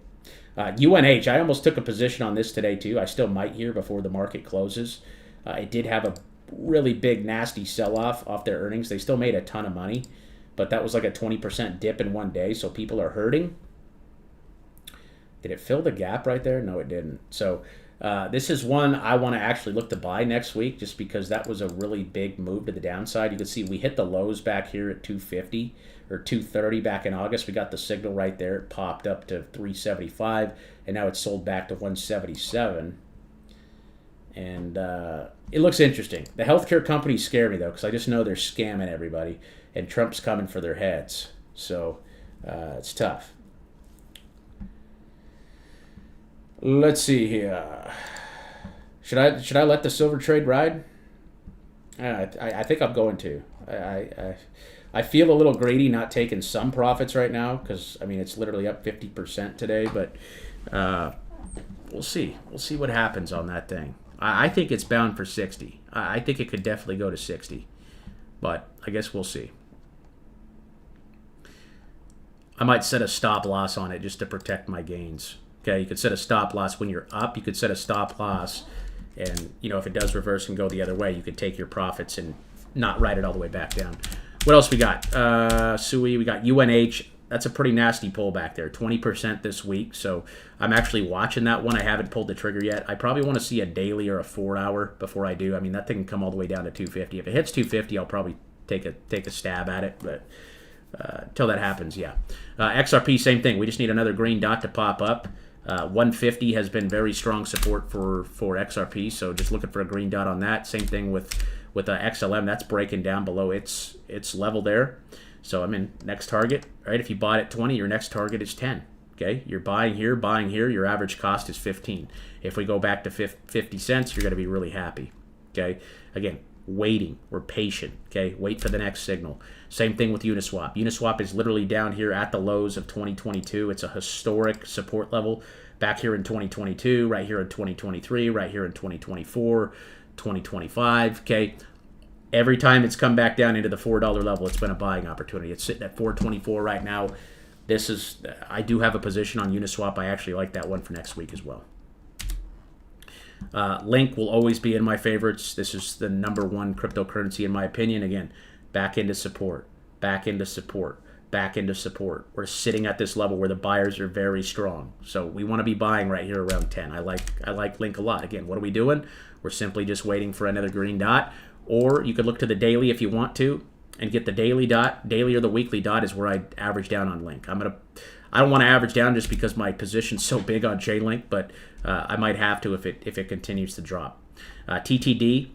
A: UNH, I almost took a position on this today too. I still might here before the market closes. It did have a really big, nasty sell-off off their earnings. They still made a ton of money, but that was like a 20% dip in one day, so people are hurting. Did it fill the gap right there? No, it didn't. So This is one I want to actually look to buy next week just because that was a really big move to the downside. You can see we hit the lows back here at 250 or 230 back in August. We got the signal right there. It popped up to 375, and now it's sold back to 177. And it looks interesting. The healthcare companies scare me, though, because I just know they're scamming everybody, and Trump's coming for their heads. So it's tough. Let's see here. Should I let the silver trade ride? I think I'm going to. I feel a little greedy not taking some profits right now because I mean it's literally up 50% today, but we'll see. We'll see what happens on that thing. I think it's bound for 60. I think it could definitely go to 60, but I guess we'll see. I might set a stop loss on it just to protect my gains. Okay, you could set a stop loss when you're up. You could set a stop loss, and you know if it does reverse and go the other way, you could take your profits and not ride it all the way back down. What else we got? SUI, we got UNH. That's a pretty nasty pullback there, 20% this week. So I'm actually watching that one. I haven't pulled the trigger yet. I probably want to see a daily or a 4-hour before I do. I mean, that thing can come all the way down to 250. If it hits 250, I'll probably take a stab at it, but until that happens, yeah. XRP, same thing. We just need another green dot to pop up. 150 has been very strong support for XRP, so just looking for a green dot on that. Same thing with XLM. That's breaking down below its level there. So I'm in next target, right? If you bought at 20, your next target is 10. Okay, you're buying here. Your average cost is 15. If we go back to 50 cents, you're going to be really happy. Okay, again, waiting. We're patient. Okay, wait for the next signal. Same thing with Uniswap. Uniswap is literally down here at the lows of 2022. It's a historic support level back here in 2022, right here in 2023, right here in 2024, 2025. Okay. Every time it's come back down into the $4 level, it's been a buying opportunity. It's sitting at $4.24 right now. I do have a position on Uniswap. I actually like that one for next week as well. Link will always be in my favorites. This is the #1 cryptocurrency in my opinion. Again, back into support, back into support, back into support. We're sitting at this level where the buyers are very strong. So we want to be buying right here around 10. I like Link a lot. Again, what are we doing? We're simply just waiting for another green dot. Or you could look to the daily if you want to and get the daily dot. Daily or the weekly dot is where I average down on Link. I don't want to average down just because my position's so big on Chainlink, but I might have to if it continues to drop. TTD,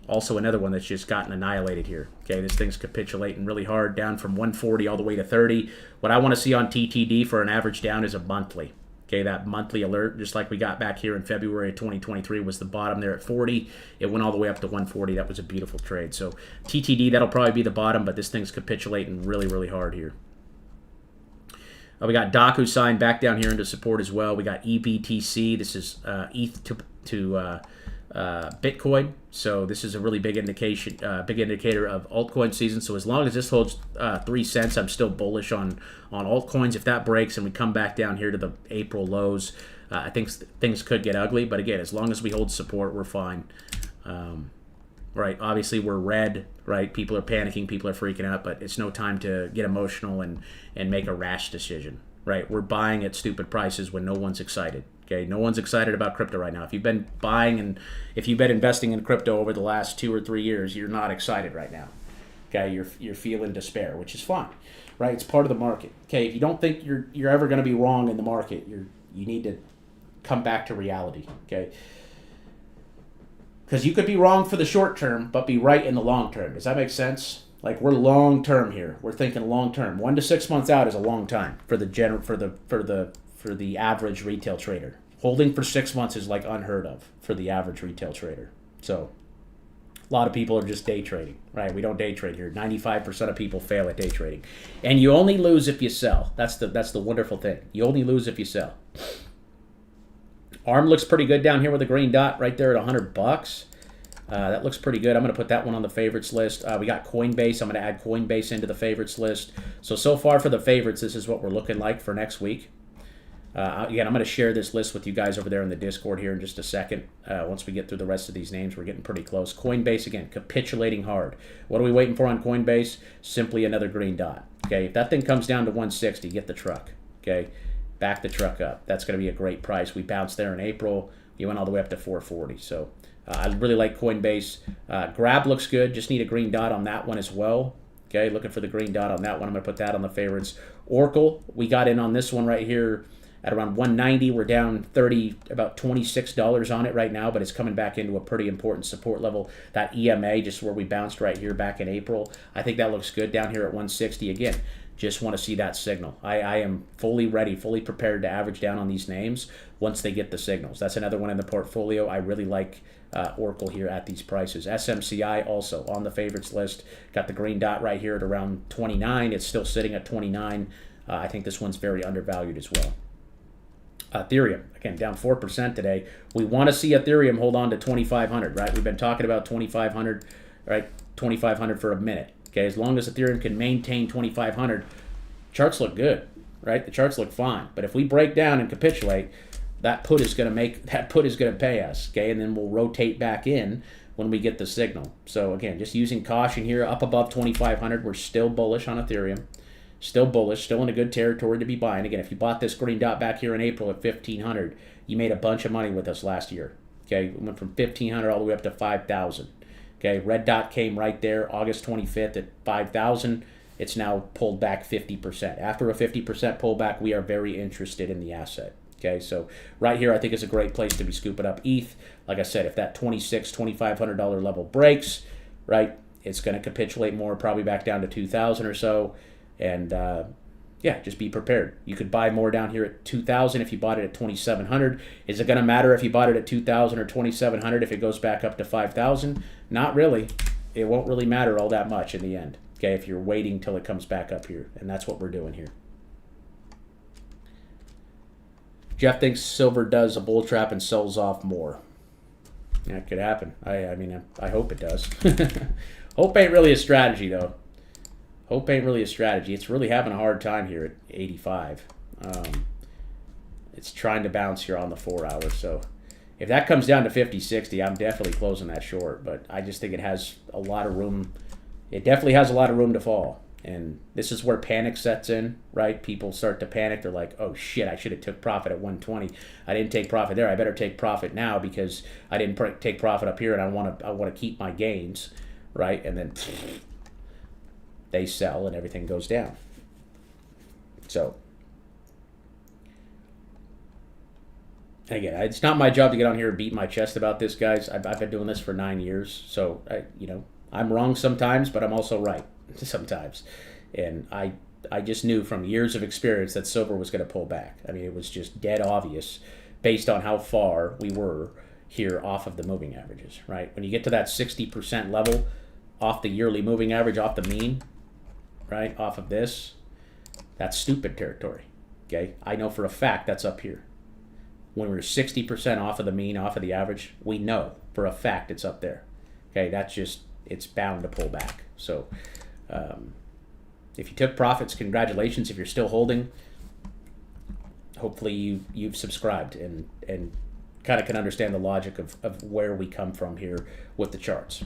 A: also another one that's just gotten annihilated here. Okay, this thing's capitulating really hard, down from 140 all the way to 30. What I want to see on TTD for an average down is a monthly. Okay, that monthly alert, just like we got back here in February of 2023, was the bottom there at 40. It went all the way up to 140. That was a beautiful trade. So TTD, that'll probably be the bottom, but this thing's capitulating really, really hard here. We got DocuSign back down here into support as well. We got EBTC. This is ETH to Bitcoin. So this is a really big indicator of altcoin season. So as long as this holds 3 cents, I'm still bullish on altcoins. If that breaks and we come back down here to the April lows, I think things could get ugly. But again, as long as we hold support, we're fine. Right? Obviously, we're red. Right? People are panicking. People are freaking out. But it's no time to get emotional and make a rash decision. Right? We're buying at stupid prices when no one's excited. Okay, no one's excited about crypto right now. If you've been buying and if you've been investing in crypto over the last 2 or 3 years, you're not excited right now. Okay, you're feeling despair, which is fine, right? It's part of the market. Okay, if you don't think you're ever going to be wrong in the market, you need to come back to reality. Okay, because you could be wrong for the short term, but be right in the long term. Does that make sense? Like we're long term here. We're thinking long term. 1 to 6 months out is a long time for the average retail trader. Holding for 6 months is like unheard of for the average retail trader. So a lot of people are just day trading, right? We don't day trade here. 95% of people fail at day trading. And you only lose if you sell. That's the wonderful thing. You only lose if you sell. ARM looks pretty good down here with a green dot right there at $100. That looks pretty good. I'm going to put that one on the favorites list. We got Coinbase. I'm going to add Coinbase into the favorites list. So far for the favorites, this is what we're looking like for next week. Again, I'm going to share this list with you guys over there in the Discord here in just a second. Once we get through the rest of these names, we're getting pretty close. Coinbase, again, capitulating hard. What are we waiting for on Coinbase? Simply another green dot. Okay, if that thing comes down to 160, get the truck. Okay, back the truck up. That's going to be a great price. We bounced there in April. You went all the way up to 440. So I really like Coinbase. Grab looks good. Just need a green dot on that one as well. Okay, looking for the green dot on that one. I'm going to put that on the favorites. Oracle, we got in on this one right here at around 190. We're down about $26 on it right now, but it's coming back into a pretty important support level. That EMA, just where we bounced right here back in April, I think that looks good down here at 160. Again, just want to see that signal. I am fully ready, fully prepared to average down on these names once they get the signals. That's another one in the portfolio. I really like Oracle here at these prices. SMCI also on the favorites list. Got the green dot right here at around 29. It's still sitting at 29. I think this one's very undervalued as well. Ethereum, again, down 4% today. We want to see Ethereum hold on to 2,500, right? We've been talking about 2,500, right? 2,500 for a minute. Okay, as long as Ethereum can maintain 2,500, charts look good, right? The charts look fine. But if we break down and capitulate, that put is going to pay us, okay? And then we'll rotate back in when we get the signal. So again, just using caution here, up above 2,500. We're still bullish on Ethereum. Still bullish, still in a good territory to be buying. Again, if you bought this green dot back here in April at 1,500, you made a bunch of money with us last year. Okay, we went from 1,500 all the way up to 5,000. Okay, red dot came right there, August 25th at 5,000. It's now pulled back 50%. After a 50% pullback, we are very interested in the asset. Okay, so right here, I think is a great place to be scooping up ETH. Like I said, if that $2,500 level breaks, right, it's going to capitulate more, probably back down to 2,000 or so. And yeah, just be prepared. You could buy more down here at 2,000 if you bought it at 2,700. Is it going to matter if you bought it at 2,000 or 2,700 if it goes back up to 5,000? Not really. It won't really matter all that much in the end. Okay, if you're waiting till it comes back up here, and that's what we're doing here. Jeff thinks silver does a bull trap and sells off more. That could happen. I mean, I hope it does. Hope ain't really a strategy, though. Hope ain't really a strategy. It's really having a hard time here at 85. It's trying to bounce here on the 4 hour. So if that comes down to 50, 60, I'm definitely closing that short. But I just think it has a lot of room. It definitely has a lot of room to fall. And this is where panic sets in, right? People start to panic. They're like, oh, shit, I should have took profit at 120. I didn't take profit there. I better take profit now because I didn't take profit up here, and I want to keep my gains, right? And then they sell and everything goes down. So, again, it's not my job to get on here and beat my chest about this, guys. I've been doing this for 9 years. So, I'm wrong sometimes, but I'm also right sometimes. And I just knew from years of experience that silver was going to pull back. I mean, it was just dead obvious based on how far we were here off of the moving averages, right? When you get to that 60% level off the yearly moving average, off the mean, right, off of this, that's stupid territory, okay? I know for a fact that's up here. When we're 60% off of the mean, off of the average, we know for a fact it's up there, okay? That's just, it's bound to pull back. So if you took profits, congratulations. If you're still holding, hopefully you've subscribed and kind of can understand the logic of where we come from here with the charts.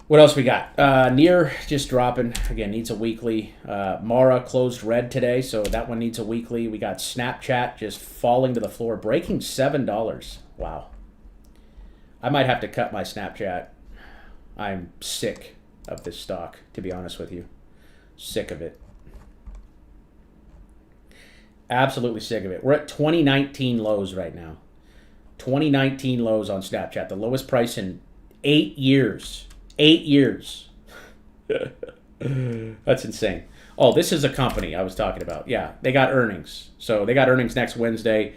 A: What else we got? Near just dropping. Again, needs a weekly. Mara closed red today, so that one needs a weekly. We got Snapchat just falling to the floor, breaking $7. Wow. I might have to cut my Snapchat. I'm sick of this stock, to be honest with you. Sick of it. Absolutely sick of it. We're at 2019 lows right now. 2019 lows on Snapchat. The lowest price in 8 years. 8 years. That's insane. Oh, this is a company I was talking about. Yeah, they got earnings. So they got earnings next Wednesday.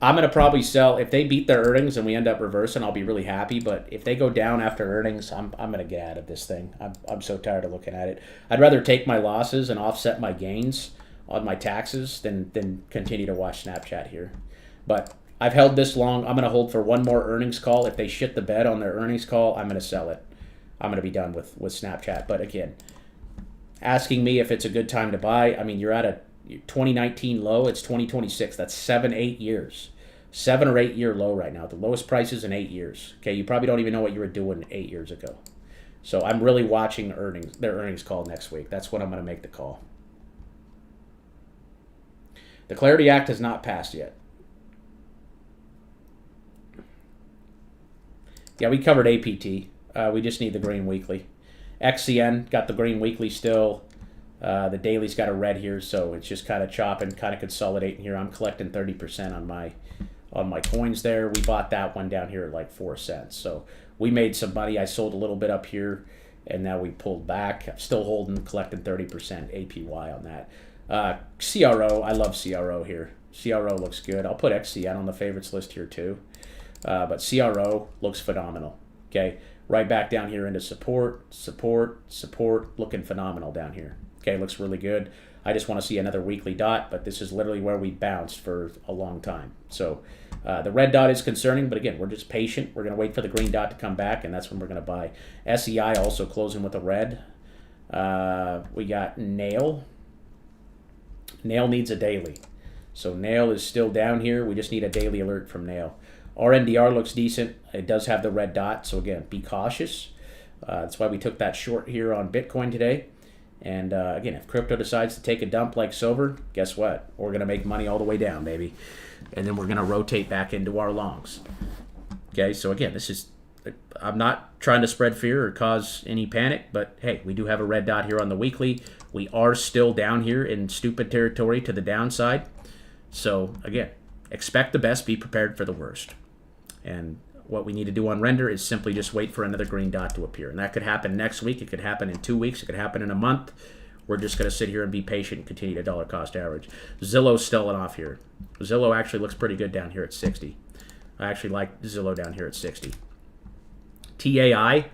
A: I'm going to probably sell. If they beat their earnings and we end up reversing, I'll be really happy. But if they go down after earnings, I'm going to get out of this thing. I'm so tired of looking at it. I'd rather take my losses and offset my gains on my taxes than continue to watch Snapchat here. But I've held this long. I'm going to hold for one more earnings call. If they shit the bed on their earnings call, I'm going to sell it. I'm going to be done with Snapchat. But again, asking me if it's a good time to buy, I mean, you're at a 2019 low. It's 2026. That's 7-8 years. 7 or 8 year low right now. The lowest prices in 8 years. Okay, you probably don't even know what you were doing 8 years ago. So I'm really watching their earnings call next week. That's when I'm going to make the call. The Clarity Act has not passed yet. Yeah, we covered APT. We just need the green weekly. XCN got the green weekly still. The daily's got a red here, so it's just kind of chopping, kind of consolidating here. I'm collecting 30% on my coins there. We bought that one down here at like 4 cents. So we made some money. I sold a little bit up here, and now we pulled back. I'm still holding, collecting 30% APY on that. CRO, I love CRO here. CRO looks good. I'll put XCN on the favorites list here too. But CRO looks phenomenal. Okay, right back down here into support, looking phenomenal down here. Okay, looks really good. I just want to see another weekly dot, but this is literally where we bounced for a long time. So the red dot is concerning, but again, we're just patient. We're going to wait for the green dot to come back, and that's when we're going to buy. SEI also closing with a red. We got Nail. Nail needs a daily. So Nail is still down here. We just need a daily alert from Nail. RNDR looks decent. It does have the red dot, so again, be cautious. That's why we took that short here on Bitcoin today. And again, if crypto decides to take a dump like silver, guess what? We're going to make money all the way down, baby. And then we're going to rotate back into our longs. Okay, so again, this is, I'm not trying to spread fear or cause any panic, but hey, we do have a red dot here on the weekly. We are still down here in stupid territory to the downside. So again, expect the best, be prepared for the worst. And what we need to do on render is simply just wait for another green dot to appear. And that could happen next week. It could happen in 2 weeks. It could happen in a month. We're just going to sit here and be patient and continue to dollar cost average. Zillow's selling off here. Zillow actually looks pretty good down here at 60. I actually like Zillow down here at 60. TAI,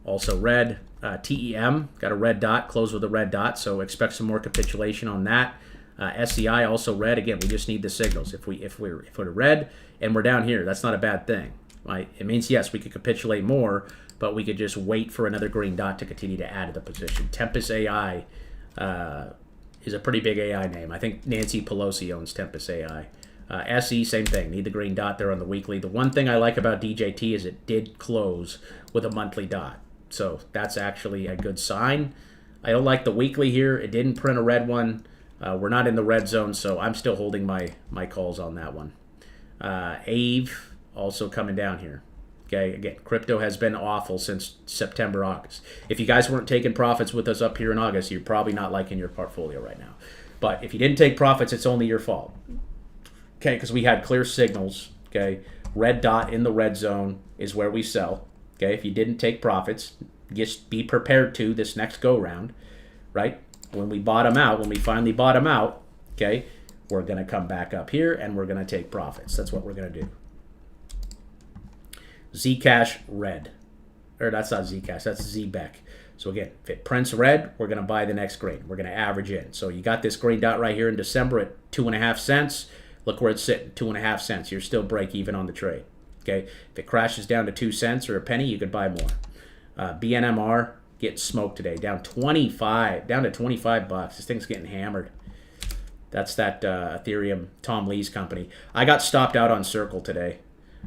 A: also red. TEM, got a red dot, closed with a red dot, so expect some more capitulation on that. SEI, also red. Again, we just need the signals. If we're red and we're down here, that's not a bad thing. Right? It means, yes, we could capitulate more, but we could just wait for another green dot to continue to add to the position. Tempest AI is a pretty big AI name. I think Nancy Pelosi owns Tempest AI. SE, same thing. Need the green dot there on the weekly. The one thing I like about DJT is it did close with a monthly dot. So that's actually a good sign. I don't like the weekly here. It didn't print a red one. We're not in the red zone, so I'm still holding my calls on that one. AVE also coming down here. Okay, again, crypto has been awful since September, August. If you guys weren't taking profits with us up here in August, you're probably not liking your portfolio right now. But if you didn't take profits, it's only your fault. Okay, because we had clear signals. Okay, red dot in the red zone is where we sell. Okay, if you didn't take profits, just be prepared to this next go round, right? When we bottom out, when we finally bottom out, okay, we're going to come back up here and we're going to take profits. That's what we're going to do. Zcash red. Or that's not Zcash, that's ZBEC. So again, if it prints red, we're going to buy the next green. We're going to average in. So you got this green dot right here in December at 2.5 cents. Look where it's sitting, 2.5 cents. You're still break even on the trade. Okay, if it crashes down to 2 cents or a penny, you could buy more. BNMR getting smoked today, down to 25 bucks. This thing's getting hammered. That's that Ethereum Tom Lee's company. I got stopped out on Circle today.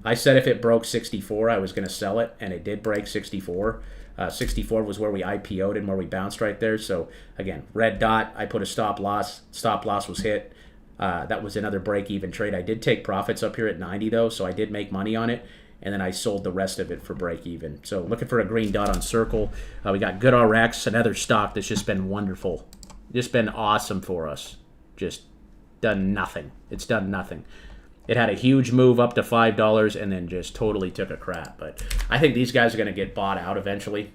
A: I said if it broke 64, I was going to sell it, and it did break 64. 64 was where we IPO'd and where we bounced right there. So again, red dot. I put a stop loss. Stop loss was hit. That was another break-even trade. I did take profits up here at 90 though, so I did make money on it, and then I sold the rest of it for break-even. So looking for a green dot on Circle. We got GoodRx, another stock that's just been wonderful, just been awesome for us. Just done nothing. It's done nothing. It had a huge move up to $5 and then just totally took a crap. But I think these guys are going to get bought out eventually.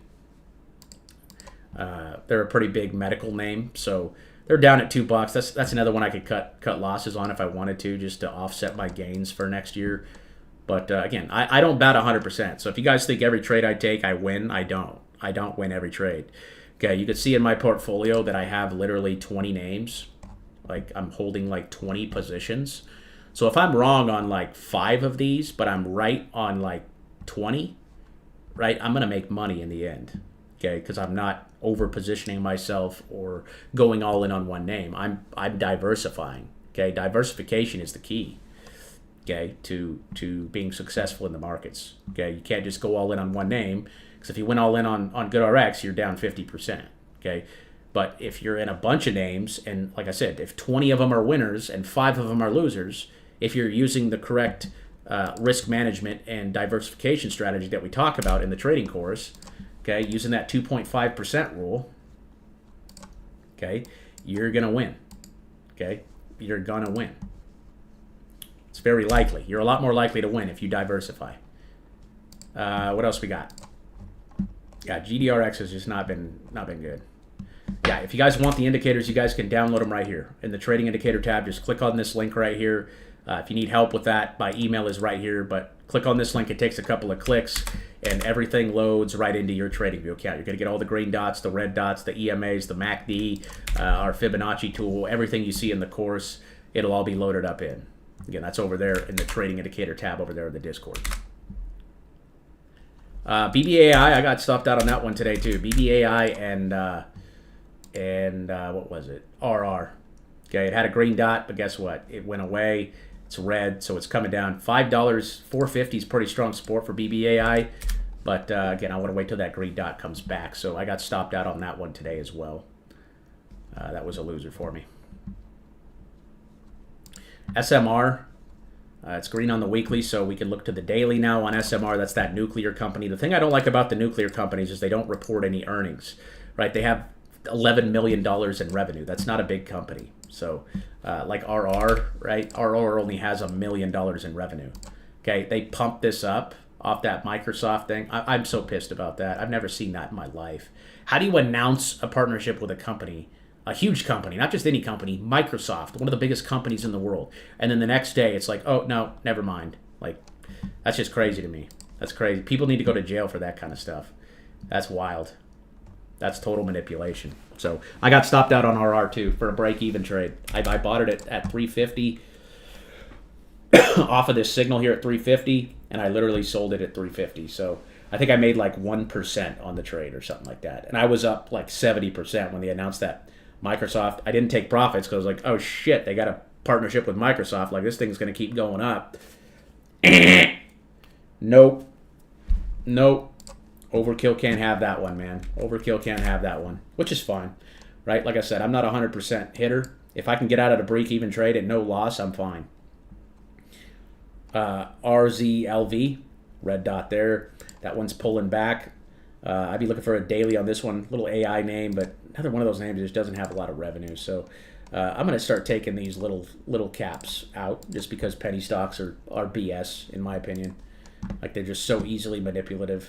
A: They're a pretty big medical name, so they're down at $2. That's another one I could cut losses on if I wanted to, just to offset my gains for next year. But again, I don't bet 100%. So if you guys think every trade I take I win, I don't. I don't win every trade. Okay, you can see in my portfolio that I have literally 20 names. Like I'm holding like 20 positions. So if I'm wrong on like 5 of these, but I'm right on like 20, right, I'm going to make money in the end. Okay, because I'm not over positioning myself or going all in on one name. I'm diversifying. Okay, diversification is the key. Okay, to being successful in the markets. Okay, you can't just go all in on one name, because if you went all in on GoodRx, you're down 50%. Okay, but if you're in a bunch of names, and like I said, if 20 of them are winners and 5 of them are losers, if you're using the correct risk management and diversification strategy that we talk about in the trading course, okay, using that 2.5% rule, okay, you're going to win. Okay, you're going to win. It's very likely. You're a lot more likely to win if you diversify. What else we got? Yeah, GDRX has just not been good. Yeah, if you guys want the indicators, you guys can download them right here. In the trading indicator tab, just click on this link right here. If you need help with that, my email is right here, but click on this link. It takes a couple of clicks, and everything loads right into your trading view account. You're going to get all the green dots, the red dots, the EMAs, the MACD, our Fibonacci tool, everything you see in the course, it'll all be loaded up in. Again, that's over there in the trading indicator tab over there in the Discord. BBAI, I got stuffed out on that one today too. BBAI and what was it? RR. Okay, it had a green dot, but guess what? It went away. It's red, so it's coming down. $5, $4.50 is pretty strong support for BBAI. But again, I want to wait till that green dot comes back. So I got stopped out on that one today as well. That was a loser for me. SMR. It's green on the weekly, so we can look to the daily now on SMR. That's that nuclear company. The thing I don't like about the nuclear companies is they don't report any earnings, right? They have $11 million in revenue. That's not a big company. So like RR, right? RR only has $1 million in revenue. Okay, they pumped this up off that Microsoft thing. I'm so pissed about that. I've never seen that in my life. How do you announce a partnership with a company, a huge company, not just any company, Microsoft, one of the biggest companies in the world, and then the next day it's like, oh, no, never mind. Like, that's just crazy to me. That's crazy. People need to go to jail for that kind of stuff. That's wild. That's total manipulation. So I got stopped out on RR too for a break-even trade. I bought it at 350 off of this signal here at 350, and I literally sold it at 350. So I think I made like 1% on the trade or something like that. And I was up like 70% when they announced that Microsoft. I didn't take profits because I was like, oh shit, they got a partnership with Microsoft. Like this thing's going to keep going up. Nope. Overkill can't have that one, man. Overkill can't have that one, which is fine, right? Like I said, I'm not a 100% hitter. If I can get out of a break-even trade at no loss, I'm fine. RZLV, red dot there. That one's pulling back. I'd be looking for a daily on this one. Little AI name, but another one of those names just doesn't have a lot of revenue. So I'm going to start taking these little caps out just because penny stocks are BS, in my opinion. Like they're just so easily manipulated.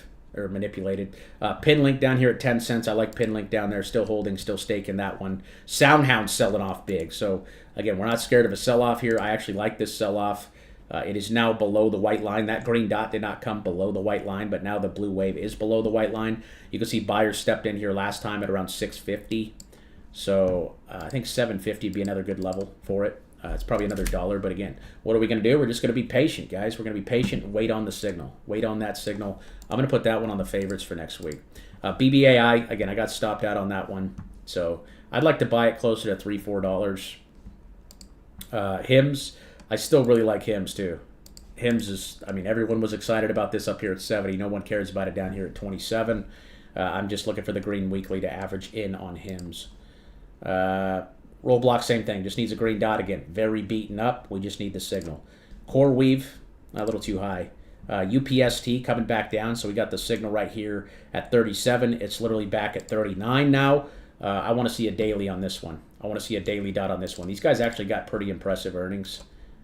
A: Pin link down here at 10 cents. I like pin link down there. Still holding, still staking that one. Soundhound selling off big. So again, we're not scared of a sell-off here. I actually like this sell-off. It is now below the white line. That green dot did not come below the white line, but now the blue wave is below the white line. You can see buyers stepped in here last time at around 650. So I think 750 would be another good level for it. It's probably another $1, but again, what are we going to do? We're just going to be patient, guys. We're going to be patient and wait on the signal. Wait on that signal. I'm going to put that one on the favorites for next week. BBAI, again, I got stopped out on that one. So I'd like to buy it closer to $3, $4. HIMS, I still really like HIMS too. HIMS is, I mean, everyone was excited about this up here at 70. No one cares about it down here at 27. I'm just looking for the green weekly to average in on HIMS. Rollblock, same thing. Just needs a green dot again. Very beaten up. We just need the signal. Core Weave, a little too high. UPST coming back down. So we got the signal right here at 37. It's literally back at 39 now. I want to see a daily on this one. I want to see a daily dot on this one. These guys actually got pretty impressive earnings.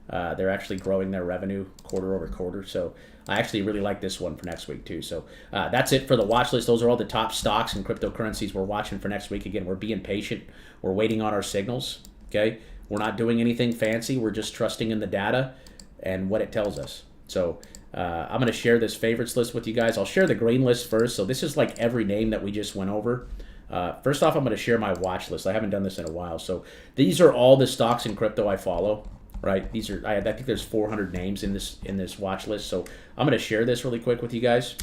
A: They're actually growing their revenue quarter over quarter. So I actually really like this one for next week too. So that's it for the watch list. Those are all the top stocks and cryptocurrencies we're watching for next week. Again, we're being patient. We're waiting on our signals. Okay, we're not doing anything fancy. We're just trusting in the data and what it tells us. So I'm going to share this favorites list with you guys. I'll share the green list first. So this is like every name that we just went over. First off, I'm going to share my watch list. I haven't done this in a while. So these are all the stocks in crypto I follow. Right, these are I think there's 400 names in this watch list. So I'm going to share this really quick with you guys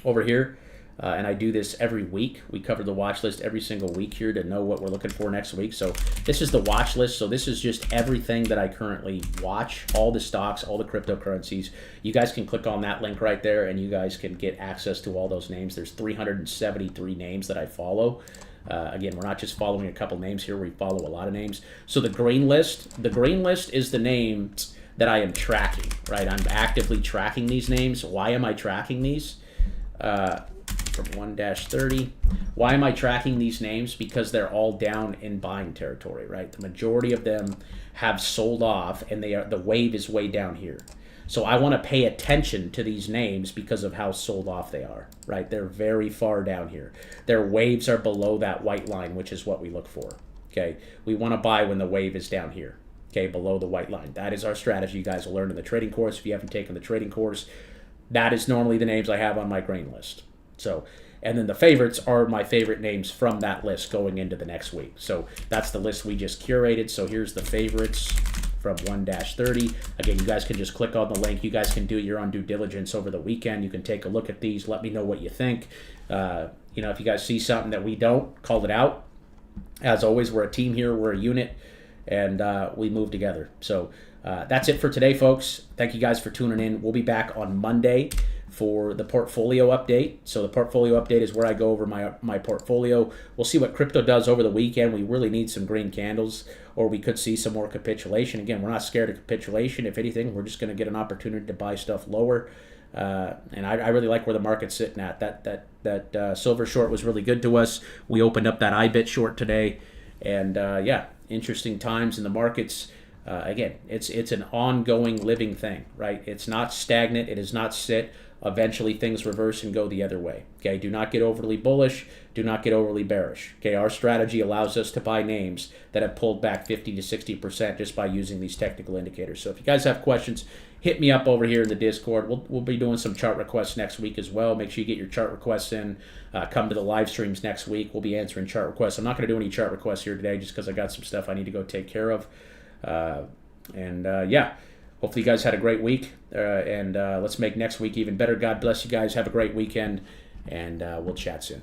A: over here, and I do this every week. We cover the watch list every single week here to know what we're looking for next week. So this is the watch list. So this is just everything that I currently watch, all the stocks, all the cryptocurrencies. You guys can click on that link right there, and you guys can get access to all those names. There's 373 names that I follow. Again, we're not just following a couple names here. We follow a lot of names. So the green list is the names that I am tracking, right? I'm actively tracking these names. Why am I tracking these? From 1-30. Why am I tracking these names? Because they're all down in buying territory, right? The majority of them have sold off, and the wave is way down here. So I want to pay attention to these names because of how sold off they are, right? They're very far down here. Their waves are below that white line, which is what we look for, okay? We want to buy when the wave is down here, okay, below the white line. That is our strategy. You guys will learn in the trading course. If you haven't taken the trading course, that is normally the names I have on my grain list. So, and then the favorites are my favorite names from that list going into the next week. So that's the list we just curated. So here's the favorites from 1-30. Again, you guys can just click on the link. You guys can do your own due diligence over the weekend. You can take a look at these. Let me know what you think. If you guys see something that we don't, call it out. As always, we're a team here. We're a unit, and we move together. So that's it for today, folks. Thank you guys for tuning in. We'll be back on Monday for the portfolio update. So the portfolio update is where I go over my portfolio. We'll see what crypto does over the weekend. We really need some green candles, or we could see some more capitulation. Again, we're not scared of capitulation. If anything, we're just going to get an opportunity to buy stuff lower. And I really like where the market's sitting at. That silver short was really good to us. We opened up that IBIT short today. And interesting times in the markets. Again, it's an ongoing living thing, right? It's not stagnant. It does not sit. Eventually things reverse and go the other way. Okay, do not get overly bullish. Do not get overly bearish. Okay, our strategy allows us to buy names that have pulled back 50 to 60% just by using these technical indicators. So if you guys have questions, hit me up over here in the Discord. We'll be doing some chart requests next week as well. Make sure you get your chart requests in. Come to the live streams next week. We'll be answering chart requests. I'm not going to do any chart requests here today just because I got some stuff I need to go take care of. Hopefully you guys had a great week, and let's make next week even better. God bless you guys. Have a great weekend, and we'll chat soon.